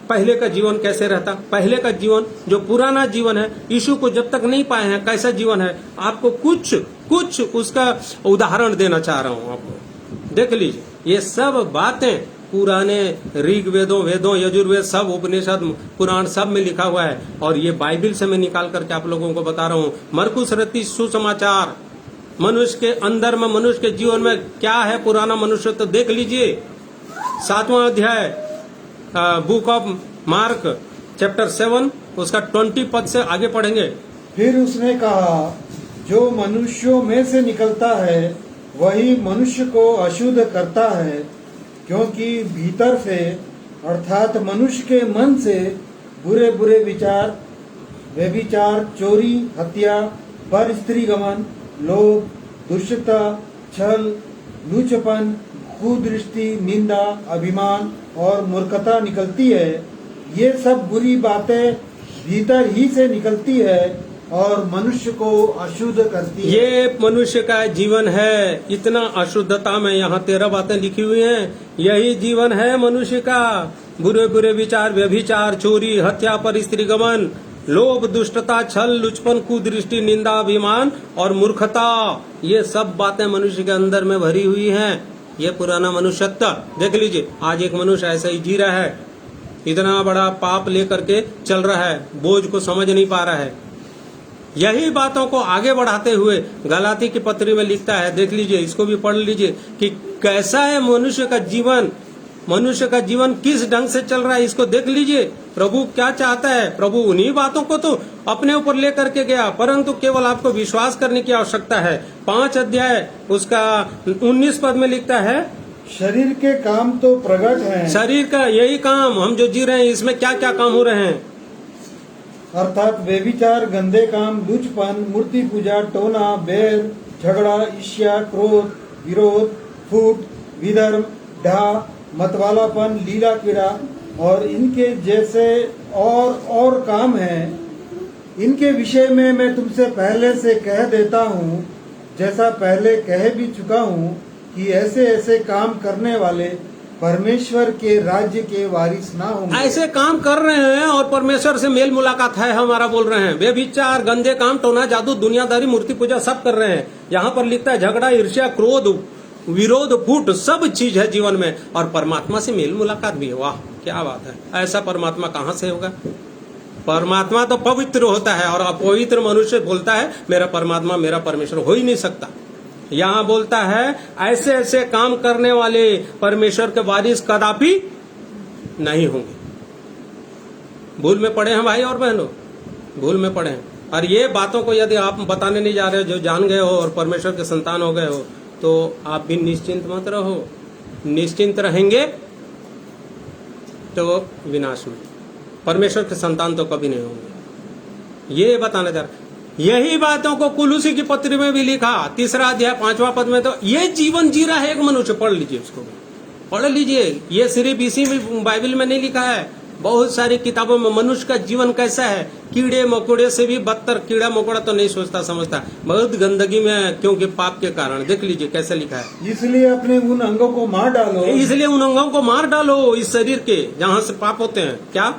पहले का जीवन कैसे रहता? पहले का जीवन जो पुराना जीवन है, यीशु को जब तक नहीं पाए हैं कैसा जीवन है, आपको कुछ उसका उदाहरण देना चाह रहा हूं। आपको देख लीजिए, ये सब बातें पुराने ऋग वेदों यजुर्वेद सब उपनिषद पुराण सब में लिखा हुआ है और ये बाइबिल से मैं निकाल करके आप लोगों को बता रहा हूँ। मरकुस रत्ती सुसमाचार, मनुष्य के अंदर में, मनुष्य के जीवन में क्या है पुराना मनुष्य, तो देख लीजिए 7वां अध्याय बुक ऑफ मार्क चैप्टर 7 उसका 20 पद से आगे पढ़ेंगे। फिर उसने कहा, जो मनुष्यों में से निकलता है वही मनुष्य को अशुद्ध करता है, क्योंकि भीतर से अर्थात मनुष्य के मन से बुरे बुरे विचार, व्यभिचार, चोरी, हत्या, पर स्त्री गमन, लोभ, दुष्टता, छल, लूचपन, कुदृष्टि, निंदा, अभिमान और मूर्खता निकलती है। ये सब बुरी बातें भीतर ही से निकलती है और मनुष्य को अशुद्ध करती है। ये मनुष्य का जीवन है। इतना अशुद्धता में यहाँ 13 बातें लिखी हुई हैं। यही जीवन है मनुष्य का। बुरे बुरे विचार, व्यभिचार, चोरी, हत्या, पर स्त्री गमन, लोभ, दुष्टता, छल, लुचपन, कुदृष्टि, निंदा, अभिमान और मूर्खता, ये सब बातें मनुष्य के अंदर में भरी हुई हैं। ये पुराना मनुष्यत्व देख लीजिए। आज एक मनुष्य ऐसा ही जी रहा है, इतना बड़ा पाप लेकर के चल रहा है, बोझ को समझ नहीं पा रहा है। यही बातों को आगे बढ़ाते हुए गलाती की पत्री में लिखता है, देख लीजिए, इसको भी पढ़ लीजिए कि कैसा है मनुष्य का जीवन, मनुष्य का जीवन किस ढंग से चल रहा है, इसको देख लीजिए। प्रभु क्या चाहता है? प्रभु उन्हीं बातों को तो अपने ऊपर लेकर के गया, परंतु केवल आपको विश्वास करने की आवश्यकता है। 5 अध्याय उसका 19 पद में लिखता है, शरीर के काम तो प्रकट हैं, शरीर का यही काम हम जो जी रहे हैं, इसमें क्या क्या काम हो रहे हैं? अर्थात व्यभिचार, गंदे काम, लुचपन, मूर्ति पूजा, टोना, बैर, झगड़ा, ईर्ष्या, क्रोध, विरोध, फूट, विधर्म, ढा, मतवालापन, लीला कीड़ा और इनके जैसे और काम हैं। इनके विषय में मैं तुमसे पहले से कह देता हूँ, जैसा पहले कह भी चुका हूँ, कि ऐसे ऐसे काम करने वाले परमेश्वर के राज्य के वारिस ना होंगे। ऐसे काम कर रहे हैं और परमेश्वर से मेल मुलाकात है हमारा, बोल रहे हैं। व्यभिचार, गंदे काम, टोना, जादू, दुनियादारी, मूर्ति पूजा सब कर रहे हैं। यहाँ पर लिखता है झगड़ा, ईर्ष्या, क्रोध, विरोध, फूट सब चीज है जीवन में, और परमात्मा से मेल मुलाकात भी है। वाह क्या बात है! ऐसा परमात्मा कहाँ से होगा? परमात्मा तो पवित्र होता है और अपवित्र मनुष्य बोलता है मेरा परमात्मा, मेरा परमेश्वर हो ही नहीं सकता। यहाँ बोलता है ऐसे ऐसे काम करने वाले परमेश्वर के वारिस कदापि नहीं होंगे। भूल में पड़े हैं भाई और बहनों, भूल में पड़े हैं। और ये बातों को यदि आप बताने नहीं जा रहे हो, जो जान गए हो और परमेश्वर के संतान हो गए हो, तो आप भी निश्चिंत मत रहो। निश्चिंत रहेंगे तो विनाश में, परमेश्वर के संतान तो कभी नहीं होंगे। ये बताना चाह रहा। यही बातों को कुलुसी की पत्री में भी लिखा, 3 अध्याय 5वां पद में। तो ये जीवन जी रहा है एक मनुष्य, पढ़ लीजिए, उसको पढ़ लीजिए। ये सिर्फ इसी में बाइबल में नहीं लिखा है, बहुत सारी किताबों में मनुष्य का जीवन कैसा है। कीड़े मकोड़े से भी बदतर, कीड़ा मकोड़ा तो नहीं सोचता समझता, बहुत गंदगी में, क्योंकि पाप के कारण। देख लीजिए कैसे लिखा है, इसलिए अपने उन अंगों को मार डालो, इसलिए उन अंगों को मार डालो इस शरीर के जहाँ से पाप होते हैं। क्या?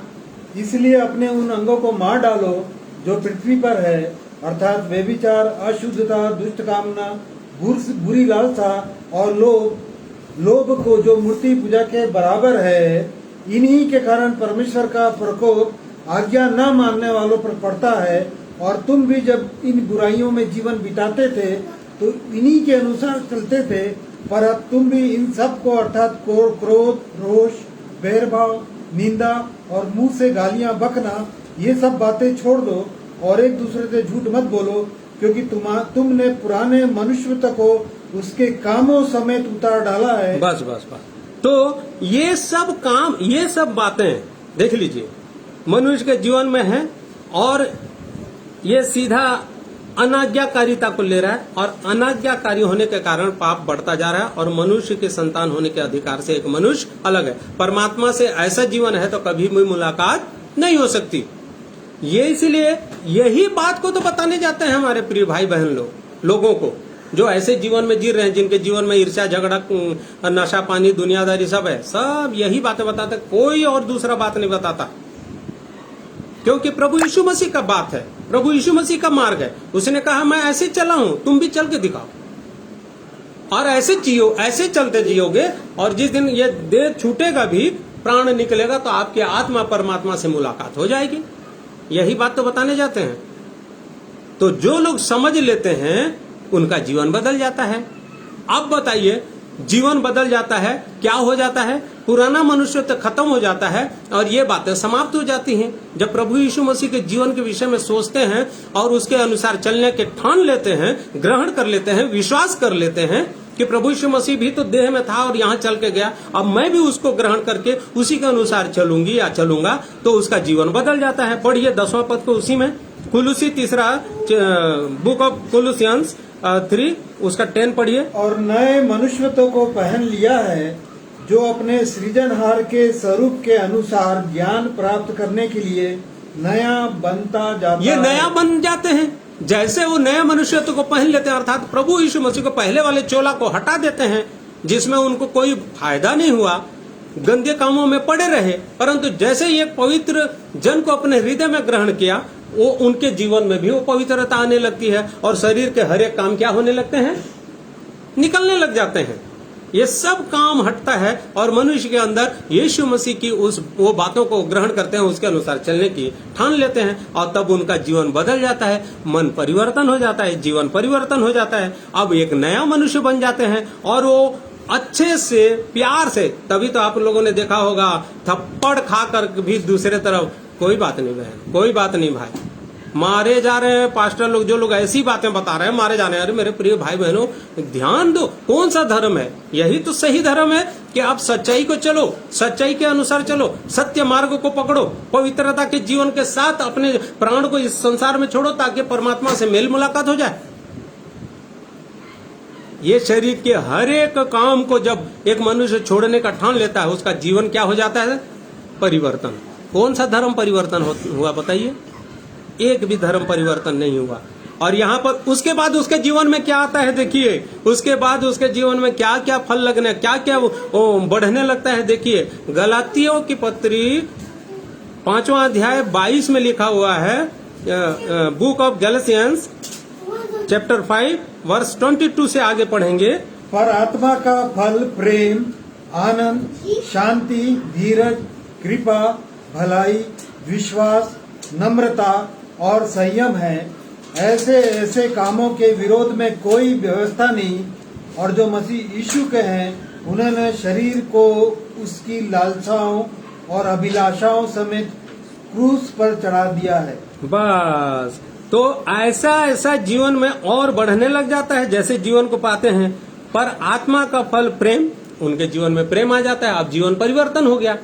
इसलिए अपने उन अंगों को मार डालो जो पृथ्वी पर है, अर्थात व्यभिचार, अशुद्धता, दुष्ट कामना, बुरी लालसा और लोभ को जो मूर्ति पूजा के बराबर है, इन्हीं के कारण परमेश्वर का प्रकोप आज्ञा न मानने वालों पर पड़ता है। और तुम भी जब इन बुराइयों में जीवन बिताते थे तो इन्हीं के अनुसार चलते थे, पर अब तुम भी इन सब को अर्थात क्रोध, रोष, बैरभाव, निंदा और मुंह से गालियां बकना, ये सब बातें छोड़ दो और एक दूसरे से झूठ मत बोलो, क्योंकि तुमने पुराने मनुष्यत्व को उसके कामों समेत उतार डाला है। बस बस बस। तो ये सब काम, ये सब बातें देख लीजिए मनुष्य के जीवन में है, और ये सीधा अनाज्ञाकारिता को ले रहा है, और अनाज्ञाकारी होने के कारण पाप बढ़ता जा रहा है, और मनुष्य के संतान होने के अधिकार से एक मनुष्य अलग है। परमात्मा से ऐसा जीवन है तो कभी भी मुलाकात नहीं हो सकती। ये इसीलिए यही बात को तो बताने जाते हैं हमारे प्रिय भाई बहन लोगों को, जो ऐसे जीवन में जी रहे हैं, जिनके जीवन में ईर्ष्या, झगड़ा, नशा पानी, दुनियादारी सब है, सब यही बातें बताते, कोई और दूसरा बात नहीं बताता, क्योंकि प्रभु यीशु मसीह का बात है, प्रभु यीशु मसीह का मार्ग है। उसने कहा मैं ऐसे चला हूं, तुम भी चल के दिखाओ, और ऐसे जियो, ऐसे चलते जियोगे, और जिस दिन ये देह छूटेगा भी, प्राण निकलेगा, तो आपकी आत्मा परमात्मा से मुलाकात हो जाएगी। यही बात तो बताने जाते हैं। तो जो लोग समझ लेते हैं उनका जीवन बदल जाता है। अब बताइए, जीवन बदल जाता है, क्या हो जाता है? पुराना मनुष्य तो खत्म हो जाता है और ये बातें समाप्त हो जाती हैं। जब प्रभु यीशु मसीह के जीवन के विषय में सोचते हैं और उसके अनुसार चलने के ठान लेते हैं, ग्रहण कर लेते हैं, विश्वास कर लेते हैं कि प्रभु यीशु मसीह भी तो देह में था और यहाँ चल के गया, अब मैं भी उसको ग्रहण करके उसी के अनुसार चलूंगी या चलूंगा, तो उसका जीवन बदल जाता है। पढ़िए 10वां पद को उसी में, कुलुसी 3 बुक ऑफ कुलुसियंस 3 उसका 10 पढ़िए। और नए मनुष्यत्व को पहन लिया है, जो अपने सृजनहार के स्वरूप के अनुसार ज्ञान प्राप्त करने के लिए नया बनता जाता है। ये नया बन जाते हैं, जैसे वो नए मनुष्यत्व को पहन लेते हैं, अर्थात प्रभु यीशु मसीह को पहले वाले चोला को हटा देते हैं, जिसमें उनको कोई फायदा नहीं हुआ, गंदे कामों में पड़े रहे, परंतु जैसे ही एक पवित्र जन को अपने हृदय में ग्रहण किया, वो उनके जीवन में भी वो पवित्रता आने लगती है, और शरीर के हर एक काम क्या होने लगते हैं? निकलने लग जाते हैं। ये सब काम हटता है और मनुष्य के अंदर यीशु मसीह की वो बातों को ग्रहण करते हैं, उसके अनुसार चलने की ठान लेते हैं, और तब उनका जीवन बदल जाता है, मन परिवर्तन हो जाता है, जीवन परिवर्तन हो जाता है। अब एक नया मनुष्य बन जाते हैं, और वो अच्छे से, प्यार से, तभी तो आप लोगों ने देखा होगा थप्पड़ खाकर भी दूसरे तरफ, कोई बात नहीं बहन, कोई बात नहीं भाई, मारे जा रहे हैं पास्टर लोग, जो लोग ऐसी बातें बता रहे हैं, मारे जाने। अरे मेरे प्रिय भाई बहनों, ध्यान दो, कौन सा धर्म है? यही तो सही धर्म है कि आप सच्चाई को चलो, सच्चाई के अनुसार चलो, सत्य मार्ग को पकड़ो, पवित्रता के जीवन के साथ अपने प्राण को इस संसार में छोड़ो, ताकि परमात्मा से मेल मुलाकात हो जाए। ये शरीर के हर एक काम को जब एक मनुष्य छोड़ने का ठान लेता है, उसका जीवन क्या हो जाता है? परिवर्तन। कौन सा धर्म परिवर्तन हुआ बताइए? एक भी धर्म परिवर्तन नहीं हुआ। और यहाँ पर उसके बाद उसके जीवन में क्या आता है देखिए, उसके बाद उसके जीवन में क्या क्या फल लगने, क्या क्या बढ़ने लगता है। देखिए गलातियों की पत्री 5वां अध्याय 22 में लिखा हुआ है, book of Galatians chapter 5 verse 22 से आगे पढ़ेंगे। पर आत्मा का फल प्रेम, आनंद, शांति, धीरज, कृपा, भलाई, विश्वास, नम्रता और संयम है। ऐसे कामों के विरोध में कोई व्यवस्था नहीं। और जो मसीह यीशु के हैं, उन्होंने शरीर को उसकी लालसाओं और अभिलाषाओं समेत क्रूस पर चढ़ा दिया है। बस, तो ऐसा जीवन में और बढ़ने लग जाता है जैसे जीवन को पाते हैं। पर आत्मा का फल प्रेम, उनके जीवन में प्रेम आ जाता है। अब जीवन परिवर्तन हो गया,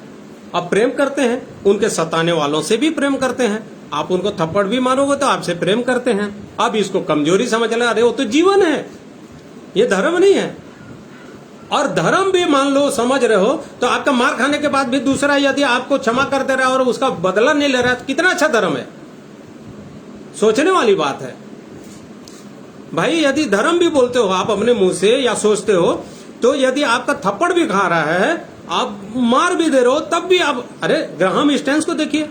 अब प्रेम करते हैं, उनके सताने वालों से भी प्रेम करते हैं। आप उनको थप्पड़ भी मारोगे तो आपसे प्रेम करते हैं। अब इसको कमजोरी समझ ले, अरे वो तो जीवन है, ये धर्म नहीं है। और धर्म भी मान लो समझ रहे हो, तो आपका मार खाने के बाद भी दूसरा यदि आपको क्षमा कर दे रहा है और उसका बदला नहीं ले रहा है, तो कितना अच्छा धर्म है। सोचने वाली बात है भाई। यदि धर्म भी बोलते हो आप अपने मुंह से या सोचते हो, तो यदि आपका थप्पड़ भी खा रहा है, आप मार भी दे रहे हो, तब भी आप, अरे ग्राहम स्टैंस को देखिए,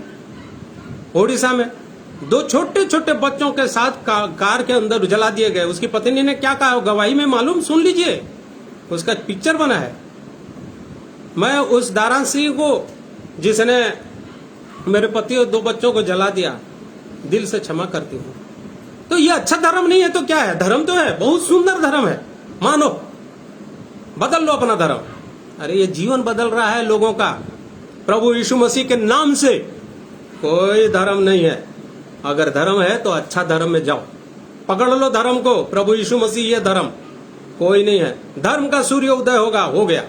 ओडिशा में 2 छोटे छोटे बच्चों के साथ कार के अंदर जला दिए गए। उसकी पत्नी ने क्या कहा गवाही में मालूम, सुन लीजिए, उसका पिक्चर बना है। मैं उस दारान सिंह को जिसने मेरे पति और 2 बच्चों को जला दिया, दिल से क्षमा करती हूँ। तो ये अच्छा धर्म नहीं है तो क्या है? धर्म तो है, बहुत सुंदर धर्म है, मानो, बदल लो अपना धर्म। अरे ये जीवन बदल रहा है लोगों का प्रभु यीशु मसीह के नाम से। कोई धर्म नहीं है। अगर धर्म है तो अच्छा धर्म में जाओ, पकड़ लो धर्म को, प्रभु यीशु मसीह ये धर्म, कोई नहीं है। धर्म का सूर्य उदय होगा, हो गया।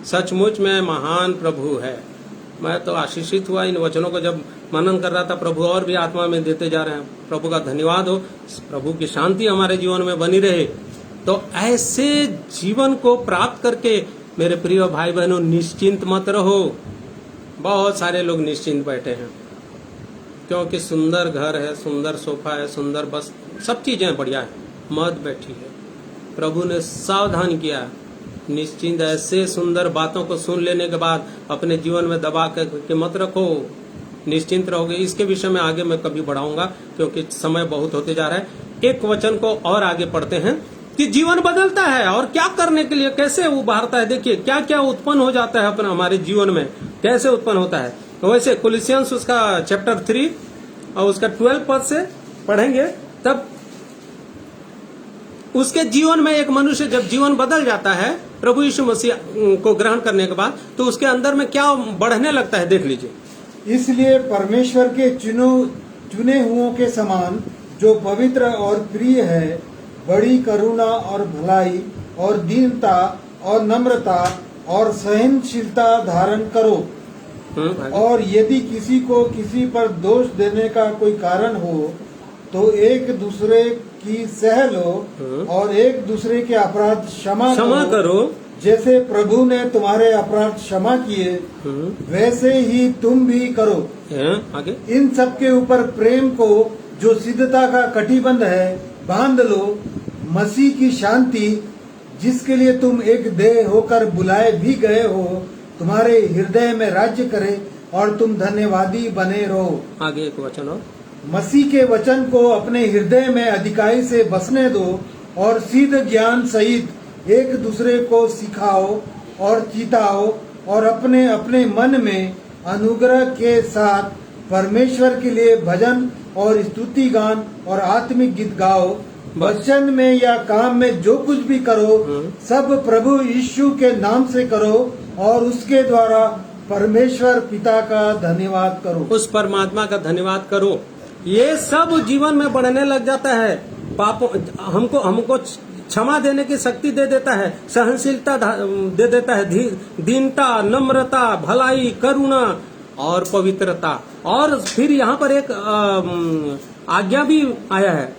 सचमुच में महान प्रभु है। मैं तो आशीषित हुआ इन वचनों को जब मनन कर रहा था। प्रभु और भी आत्मा में देते जा रहे हैं। प्रभु का धन्यवाद हो। प्रभु की शांति हमारे जीवन में बनी रहे। तो ऐसे जीवन को प्राप्त करके मेरे प्रिय भाई बहनों, निश्चिंत मत रहो। बहुत सारे लोग निश्चिंत बैठे हैं क्योंकि सुंदर घर है, सुंदर सोफा है, सुंदर बस सब चीजें बढ़िया है, मत बैठी है। प्रभु ने सावधान किया, निश्चिंत ऐसे सुंदर बातों को सुन लेने के बाद अपने जीवन में दबा के मत रखो, निश्चिंत रहोगे। इसके विषय में आगे मैं कभी बढ़ाऊंगा क्योंकि समय बहुत होते जा रहा है। एक वचन को और आगे पढ़ते हैं कि जीवन बदलता है और क्या करने के लिए कैसे उभारता है। देखिए क्या क्या उत्पन्न हो जाता है अपना हमारे जीवन में, कैसे उत्पन्न होता है। तो वैसे कुलिसियंस उसका चैप्टर 3 और उसका 12 पद से पढ़ेंगे, तब उसके जीवन में एक मनुष्य जब जीवन बदल जाता है प्रभु यीशु मसीह को ग्रहण करने के बाद, तो उसके अंदर में क्या बढ़ने लगता है, देख लीजिए। इसलिए परमेश्वर के चुने हुओं के समान जो पवित्र और प्रिय है, बड़ी करुणा और भलाई और दीनता और नम्रता और सहनशीलता धारण करो। और यदि किसी को किसी पर दोष देने का कोई कारण हो तो एक दूसरे की सह लो और एक दूसरे के अपराध क्षमा करो। जैसे प्रभु ने तुम्हारे अपराध क्षमा किए वैसे ही तुम भी करो। आगे इन सब के ऊपर प्रेम को जो सिद्धता का कटिबंध है बांध लो। मसीह की शांति जिसके लिए तुम एक देह होकर बुलाए भी गए हो तुम्हारे हृदय में राज्य करे और तुम धन्यवादी बने रहो। आगे एक वचन और, मसीह के वचन को अपने हृदय में अधिकाई से बसने दो और सिद्ध ज्ञान सहित एक दूसरे को सिखाओ और चिताओ और अपने अपने मन में अनुग्रह के साथ परमेश्वर के लिए भजन और स्तुति गान और आत्मिक गीत गाओ। वचन में या काम में जो कुछ भी करो सब प्रभु यीशु के नाम से करो और उसके द्वारा परमेश्वर पिता का धन्यवाद करो। उस परमात्मा का धन्यवाद करो। ये सब जीवन में बढ़ने लग जाता है। पापों हमको क्षमा देने की शक्ति दे देता है, सहनशीलता दे देता है, दीनता, नम्रता, भलाई, करुणा और पवित्रता। और फिर यहाँ पर एक आज्ञा भी आया है,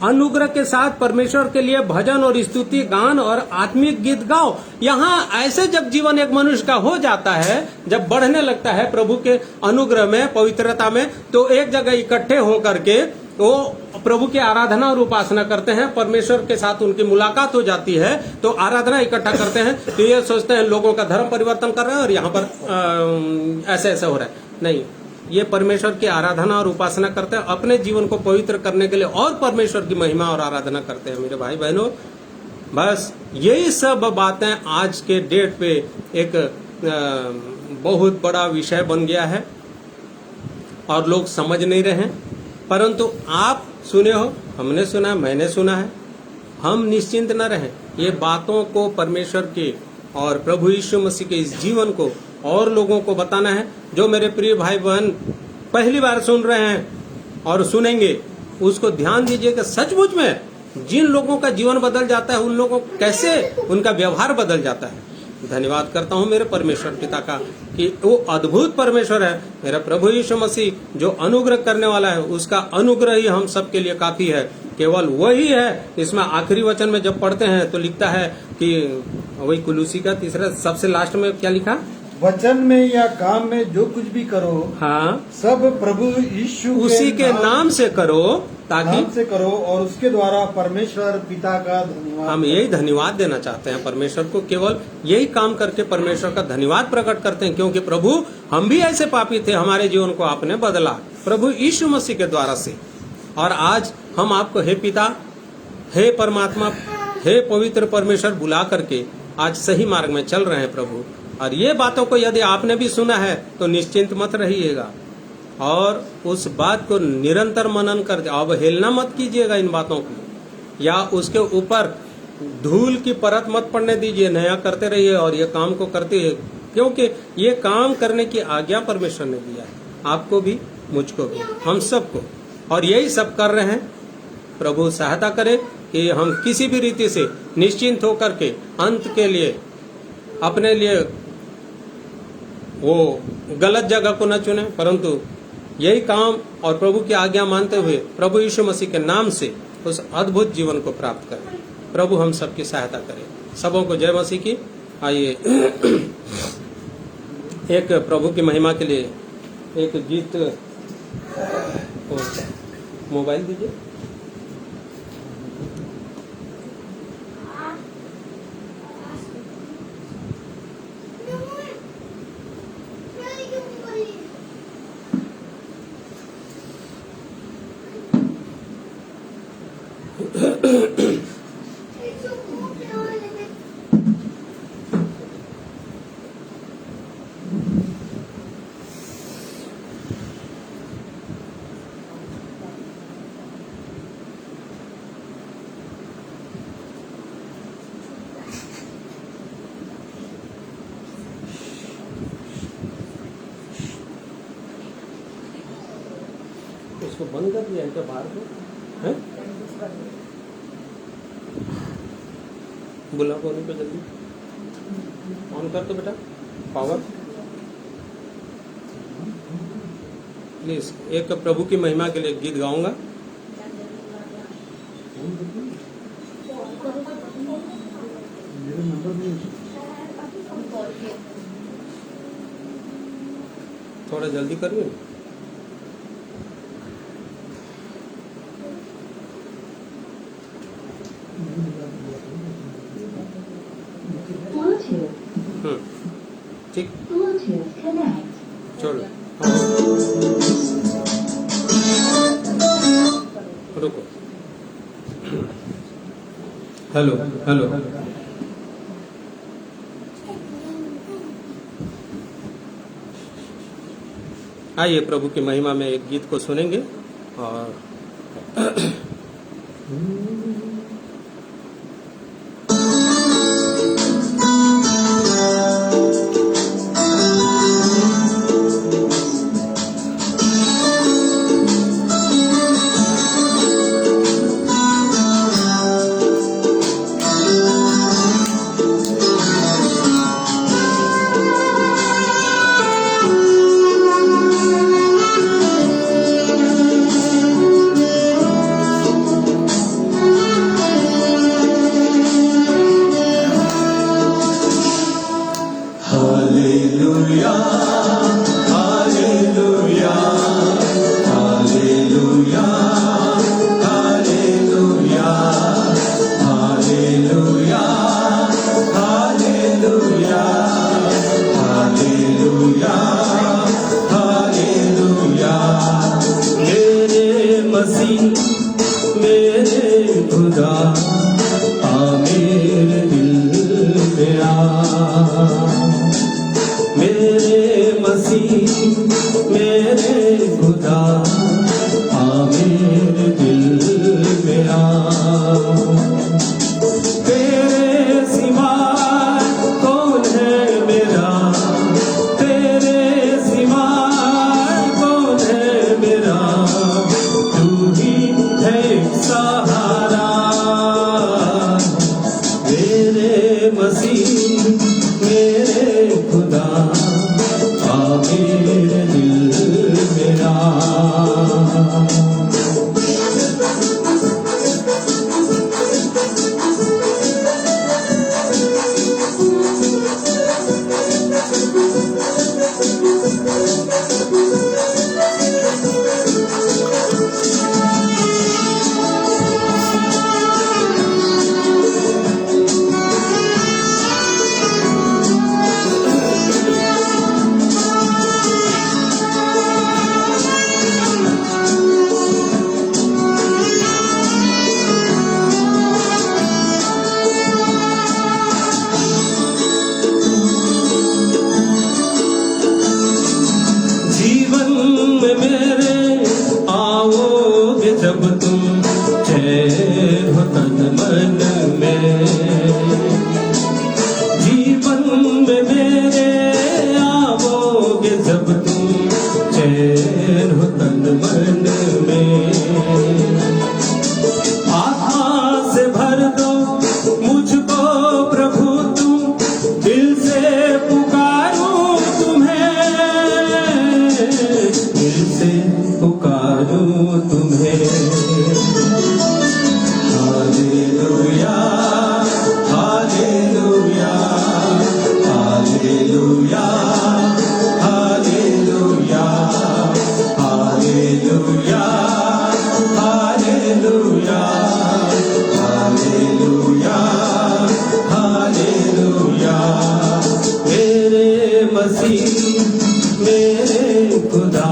अनुग्रह के साथ परमेश्वर के लिए भजन और स्तुति गान और आत्मिक गीत गाओ। यहाँ ऐसे जब जीवन एक मनुष्य का हो जाता है, जब बढ़ने लगता है प्रभु के अनुग्रह में, पवित्रता में, तो एक जगह इकट्ठे होकर के वो प्रभु की आराधना और उपासना करते हैं। परमेश्वर के साथ उनकी मुलाकात हो जाती है तो आराधना इकट्ठा करते हैं। तो ये सोचते हैं लोगों का धर्म परिवर्तन कर रहे हैं और यहाँ पर ऐसे ऐसे हो रहा है। नहीं, ये परमेश्वर की आराधना और उपासना करते हैं अपने जीवन को पवित्र करने के लिए और परमेश्वर की महिमा और आराधना करते हैं। मेरे भाई बहनों, बस यही सब बातें आज के डेट पे एक बहुत बड़ा विषय बन गया है और लोग समझ नहीं रहे हैं। परंतु आप सुने हो, हमने सुना, मैंने सुना है। हम निश्चिंत न रहें। ये बातों को परमेश्वर के और प्रभु यीशु मसीह के इस जीवन को और लोगों को बताना है। जो मेरे प्रिय भाई बहन पहली बार सुन रहे हैं और सुनेंगे, उसको ध्यान दीजिए कि सचमुच में जिन लोगों का जीवन बदल जाता है उन लोगों को कैसे उनका व्यवहार बदल जाता है। धन्यवाद करता हूँ मेरे परमेश्वर पिता का कि वो अद्भुत परमेश्वर है। मेरा प्रभु यीशु मसीह जो अनुग्रह करने वाला है, उसका अनुग्रह ही हम सबके लिए काफी है। केवल वही है। इसमें आखिरी वचन में जब पढ़ते हैं तो लिखता है कि वही कुलूसी का तीसरा सबसे लास्ट में क्या लिखा, वचन में या काम में जो कुछ भी करो, हाँ, सब प्रभु यीशु उसी के नाम से करो, नाम ताकि से करो और उसके द्वारा परमेश्वर पिता का धन्यवाद हम यही धन्यवाद देना चाहते हैं परमेश्वर को। केवल यही काम करके परमेश्वर का धन्यवाद प्रकट करते हैं, क्योंकि प्रभु हम भी ऐसे पापी थे, हमारे जीवन को आपने बदला प्रभु यीशु मसीह के द्वारा से। और आज हम आपको हे पिता, हे परमात्मा, हे पवित्र परमेश्वर बुला करके आज सही मार्ग में चल रहे हैं प्रभु। और ये बातों को यदि आपने भी सुना है तो निश्चिंत मत रहिएगा और उस बात को निरंतर मनन कर, अवहेलना मत कीजिएगा इन बातों को, या उसके ऊपर धूल की परत मत पड़ने दीजिए, नया करते रहिए और ये काम को करते रहिए, क्योंकि ये काम करने की आज्ञा परमेश्वर ने दिया है, आपको भी, मुझको भी, हम सबको। और यही सब कर रहे हैं। प्रभु सहायता करे कि हम किसी भी रीति से निश्चिंत होकर के अंत के लिए अपने लिए वो गलत जगह को न चुने, परंतु यही काम और प्रभु की आज्ञा मानते हुए प्रभु यीशु मसीह के नाम से उस अद्भुत जीवन को प्राप्त करें। प्रभु हम सबकी सहायता करे। सबों को जय मसीह की। आइए एक प्रभु की महिमा के लिए एक गीत, मोबाइल दीजिए। उसको बंद कर दिया क्या बाहर को? हैं? बुला बोलने पे जल्दी ऑन कर दो बेटा, पावर प्लीज। एक प्रभु की महिमा के लिए गीत गाऊंगा। थोड़ा जल्दी करिए। ठीक, छोड़ो, रुको। हेलो हेलो, आइए प्रभु की महिमा में एक गीत को सुनेंगे। और मसीह मेरे खुदा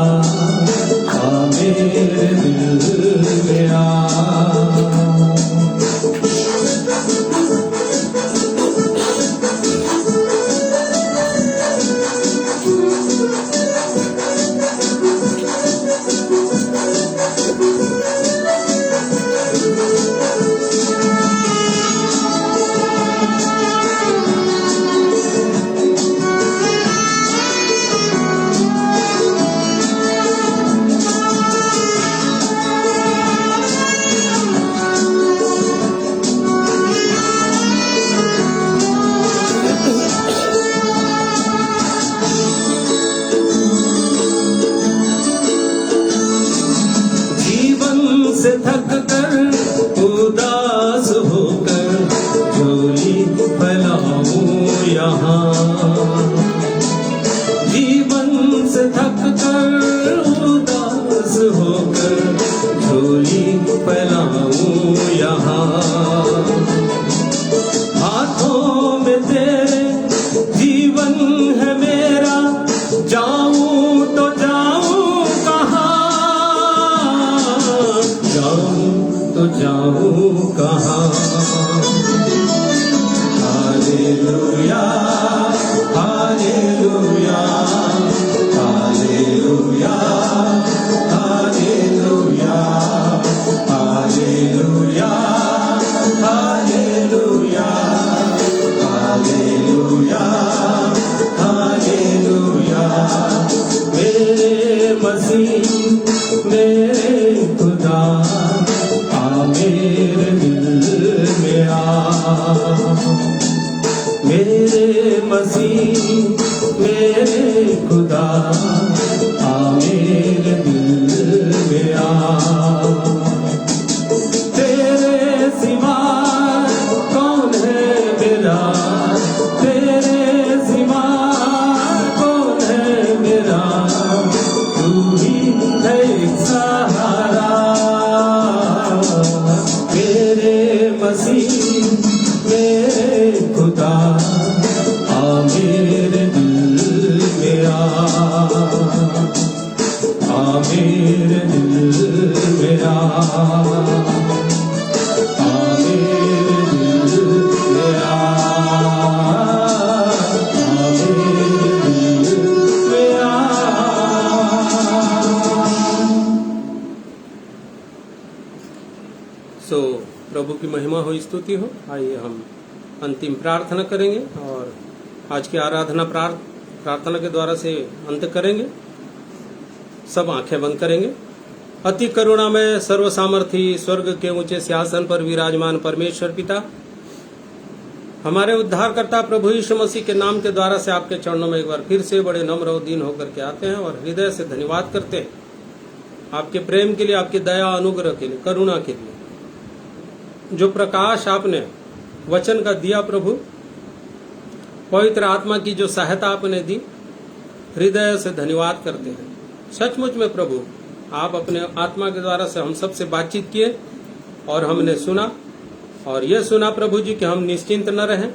आ मेरे दिल में आ। से थक कर उदास होकर झोली फैलाऊं यहाँ। जीवन से थक कर उदास होकर झोली फैलाऊं यहाँ। हाथों में तेरे जीवन है मेरा, जाऊं तो जाऊं कहाँ, जाऊं तो जाऊं कहाँ। Hallelujah hallelujah hallelujah hallelujah hallelujah hallelujah hallelujah hallelujah. मेरे मसीह मेरे खुदा आ मेरे दिल में आ। मेरे मसीह मेरे खुदा आ मेरे दिल में आ। तेरे सिवा कौन है मेरा, तेरे सिवा कौन है मेरा, तू ही है एक सहारा। मेरे मसीह मेरे खुदा आ मेरे दिल में आ मेरे दिल में आ मेरे दिल में मेरे दिल में सो प्रभु की महिमा हो, स्तुति हो। आइए हम अंतिम प्रार्थना करेंगे और आज की आराधना प्रार्थना के द्वारा से अंत करेंगे। सब आंखें बंद करेंगे। अति करुणामय सर्व सामर्थी स्वर्ग के ऊंचे सिंहासन पर विराजमान परमेश्वर पिता, हमारे उद्धारकर्ता प्रभु यीशु मसीह के नाम के द्वारा से आपके चरणों में एक बार फिर से बड़े नम्र और दीन होकर के आते हैं और हृदय से धन्यवाद करते हैं आपके प्रेम के लिए, आपकी दया अनुग्रह के लिए, करुणा के लिए, जो प्रकाश आपने वचन का दिया प्रभु, पवित्र आत्मा की जो सहायता आपने दी, हृदय से धन्यवाद करते हैं। सचमुच में प्रभु आप अपने आत्मा के द्वारा से हम सबसे बातचीत किए और हमने सुना, और यह सुना प्रभु जी कि हम निश्चिंत न रहें।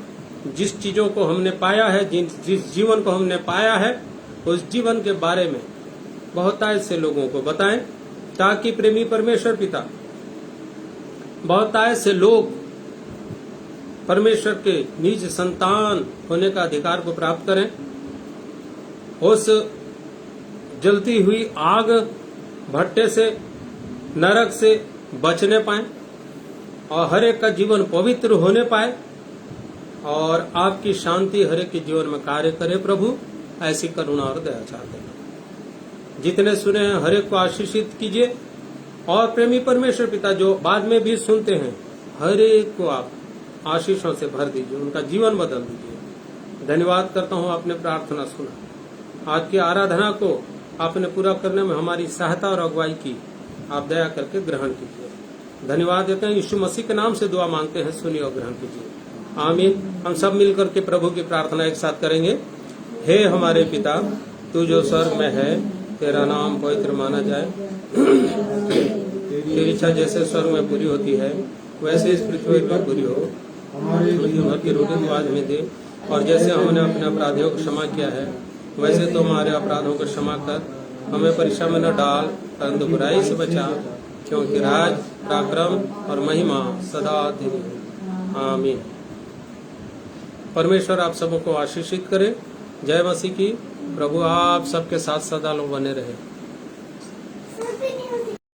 जिस चीजों को हमने पाया है, जिस जीवन को हमने पाया है, उस जीवन के बारे में बहुतायत से लोगों को बताएं, ताकि प्रेमी परमेश्वर पिता बहुतायत से लोग परमेश्वर के निज संतान होने का अधिकार को प्राप्त करें, उस जलती हुई आग भट्टे से, नरक से बचने पाए और हर एक का जीवन पवित्र होने पाए और आपकी शांति हर एक के जीवन में कार्य करे। प्रभु ऐसी करुणा और दया चाहते हैं। जितने सुने हैं हर एक को आशीषित कीजिए और प्रेमी परमेश्वर पिता जो बाद में भी सुनते हैं, हर एक को आप आशीषों से भर दीजिए, उनका जीवन बदल दीजिए। धन्यवाद करता हूँ आपने प्रार्थना सुना। आज की आराधना को आपने पूरा करने में हमारी सहायता और अगुवाई की, आप दया करके ग्रहण कीजिए। धन्यवाद देते हैं, यीशु मसीह के नाम से दुआ मांगते हैं, सुनिए और ग्रहण कीजिए। आमीन। हम सब मिलकर के प्रभु की प्रार्थना एक साथ करेंगे। हे हमारे पिता, तू जो स्वर्ग में है, तेरा नाम पवित्र माना जाए। तेरी इच्छा जैसे स्वर्ग में पूरी होती है, वैसे इस पृथ्वी पर पूरी हो। हमारी भर की रोटी को आज हमें दे, और जैसे हमने अपने अपराधियों को क्षमा किया है, वैसे तो हमारे अपराधों को क्षमा कर, हमें परीक्षा में न डाल, परंतु बुराई से बचा, क्योंकि राज, पराक्रम और महिमा सदा तेरी है। आमीन। परमेश्वर आप सबको आशीषित करे। जय मसीह की। प्रभु आप सबके साथ सदा लोग बने रहे।